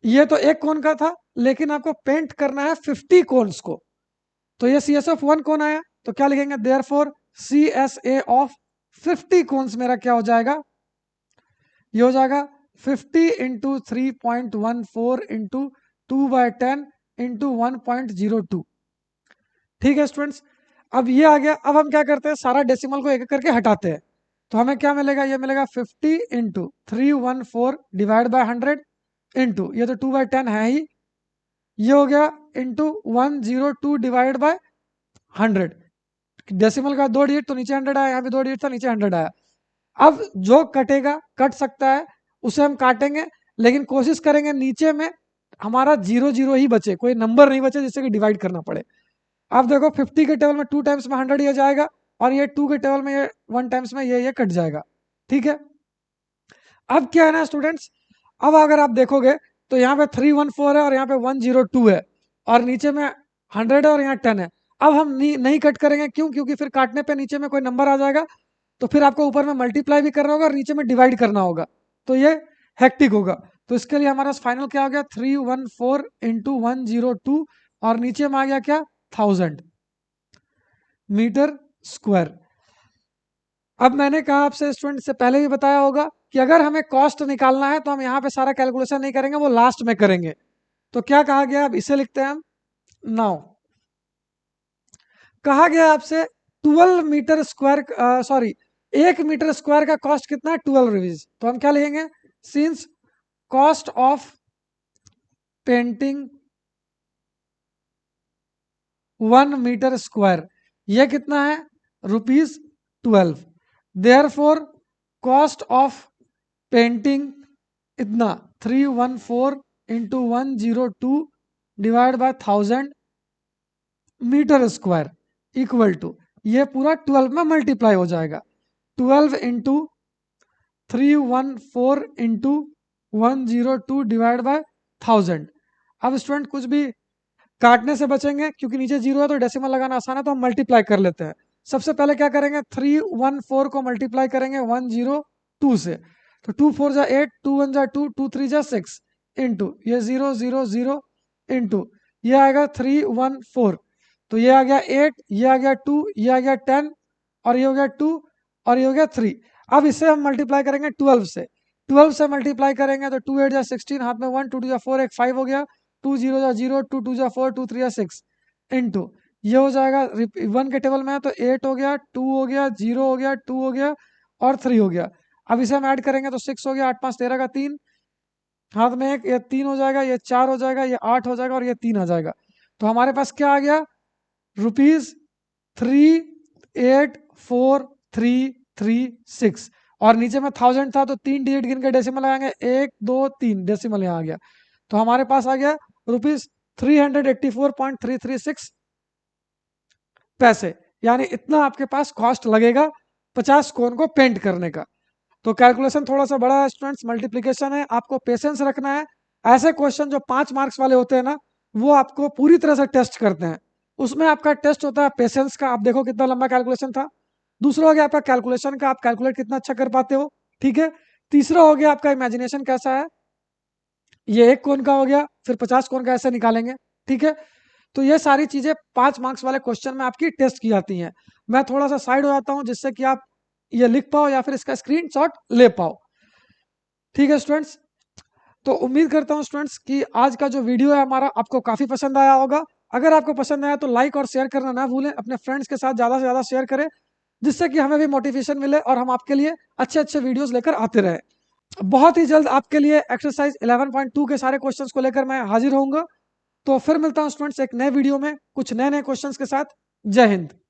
ये तो एक कोन का था, लेकिन आपको पेंट करना है 50 कोन्स को। तो ये सी एस ऑफ 1 कोन आया, तो क्या लिखेंगे therefore C S A of 50 cones मेरा क्या हो जाएगा, ये हो जाएगा 50 इंटू 3.14 इंटू 2/10 इंटू 1.02। ठीक है स्टूडेंट्स, अब ये आ गया। अब हम क्या करते हैं, सारा डेसिमल को एक एक करके हटाते हैं, तो हमें क्या मिलेगा, ये मिलेगा 50 इंटू 314 डिवाइड बाय 100 इंटू ये तो 2/10 है ही, ये हो गया इंटू 102 डिवाइड बाय 100। डेसिमल का 2 डिजिट तो नीचे 100 आया, यहाँ भी 2 डिजिट था नीचे 100 आया। अब जो कटेगा कट सकता है उसे हम काटेंगे, लेकिन कोशिश करेंगे नीचे में हमारा 0 ही बचे, कोई नंबर नहीं बचे जिससे कि डिवाइड करना पड़े। अब देखो 50 के टेबल में 2 टाइम्स में 100 ये जाएगा, और ये 2 के टेबल में ये 1 टाइम्स में ये कट जाएगा। ठीक है, अब क्या है ना स्टूडेंट्स, अब अगर आप देखोगे तो यहाँ पे 314 है और यहाँ पे 102 है, और नीचे में 100 है और यहाँ 10 है। अब हम नहीं कट करेंगे, क्यों, क्योंकि फिर काटने पे नीचे में कोई नंबर आ जाएगा, तो फिर आपको ऊपर में मल्टीप्लाई भी करना होगा और नीचे में डिवाइड करना होगा, तो ये हेक्टिक होगा। तो इसके लिए हमारा फाइनल क्या हो गया 314 इंटू 102, और नीचे में आ गया क्या 1000 मीटर स्क्वायर। अब मैंने कहा आपसे स्टूडेंट से पहले भी बताया होगा कि अगर हमें कॉस्ट निकालना है तो हम यहाँ पे सारा कैलकुलेशन नहीं करेंगे, वो लास्ट में करेंगे। तो क्या कहा गया, अब इसे लिखते हैं हम। नाउ कहा गया आपसे 12 meter square, sorry 1 meter square का कॉस्ट कितना है 12 रुपीज, तो हम क्या लिखेंगे, since cost of painting 1 meter square ये कितना है ₹12, देयरफॉर कॉस्ट ऑफ पेंटिंग इतना 314 into 102 divide by 1000 meter square equal to, ये पूरा 12 में मल्टीप्लाई हो जाएगा, 12 इंटू 314 इंटू 102 डिवाइड बाय 1000। अब स्टूडेंट कुछ भी काटने से बचेंगे, क्योंकि नीचे 0 है तो डेसिमल लगाना आसान है, तो हम मल्टीप्लाई कर लेते हैं। सबसे पहले क्या करेंगे 314 को मल्टीप्लाई करेंगे 102 से, तो 2 4 जा 8, 2 1 जा 2, 2 3 जा 6 इंटू ये 0 0 0 इंटू ये आएगा 314, तो ये आ गया 8, ये आ गया 2, ये आ गया 10, और ये हो गया 2, और ये हो गया 3। अब इसे हम मल्टीप्लाई करेंगे 12 से, 12 से मल्टीप्लाई करेंगे तो 2 8 जा 16, हाथ में 1, 2 2 जा 4, एक 5 हो गया, 2 0 जा 0, 2 2 जा 4, 2 3 जा 6 इंटू ये हो जाएगा 1 के टेबल में है तो 8 हो गया, 2 हो गया, 0 हो गया, 2 हो गया और 3 हो गया। अब इसे हम ऐड करेंगे तो 6 हो गया, 8 5 13 का 3, हाथ में एक, ये 3 हो जाएगा, ये 4 हो जाएगा, ये 8 हो जाएगा और ये 3 आ जाएगा। तो हमारे पास क्या आ गया ₹384336, और नीचे में 1000 था तो 3 डिजिट गिन के डेसिमल आएंगे, 1 2 3 डेसिमल यहाँ आ गया, तो हमारे पास आ गया ₹384.336 पैसे, यानी इतना आपके पास कॉस्ट लगेगा 50 कोन को पेंट करने का। तो कैलकुलेशन थोड़ा सा बड़ा है स्टूडेंट्स, मल्टीप्लिकेशन है, आपको पेशेंस रखना है। ऐसे क्वेश्चन जो 5 मार्क्स वाले होते हैं ना, वो आपको पूरी तरह से टेस्ट करते हैं, उसमें आपका टेस्ट होता है पेशेंस का, आप देखो कितना लंबा कैलकुलेशन था। दूसरा हो गया आपका कैलकुलेशन का, आप कैलकुलेट कितना अच्छा कर पाते हो। ठीक है, तीसरा हो गया आपका इमेजिनेशन कैसा है, ये 1 कोन का हो गया, फिर 50 कोन का ऐसे निकालेंगे। ठीक है, तो ये सारी चीजें 5 मार्क्स वाले क्वेश्चन में आपकी टेस्ट की जाती हैं। मैं थोड़ा सा साइड हो जाता हूं जिससे कि आप ये लिख पाओ या फिर इसका स्क्रीनशॉट ले पाओ। ठीक है स्टूडेंट्स, तो उम्मीद करता हूं स्टूडेंट्स कि आज का जो वीडियो है हमारा आपको काफी पसंद आया होगा। अगर आपको पसंद आया तो लाइक और शेयर करना ना भूलें, अपने फ्रेंड्स के साथ ज्यादा से ज्यादा शेयर करें, जिससे कि हमें भी मोटिवेशन मिले और हम आपके लिए अच्छे अच्छे वीडियोस लेकर आते रहे। बहुत ही जल्द आपके लिए एक्सरसाइज 11.2 के सारे क्वेश्चंस को लेकर मैं हाजिर होऊंगा। तो फिर मिलता हूं स्टूडेंट्स एक नए वीडियो में कुछ नए नए क्वेश्चंस के साथ। जय हिंद।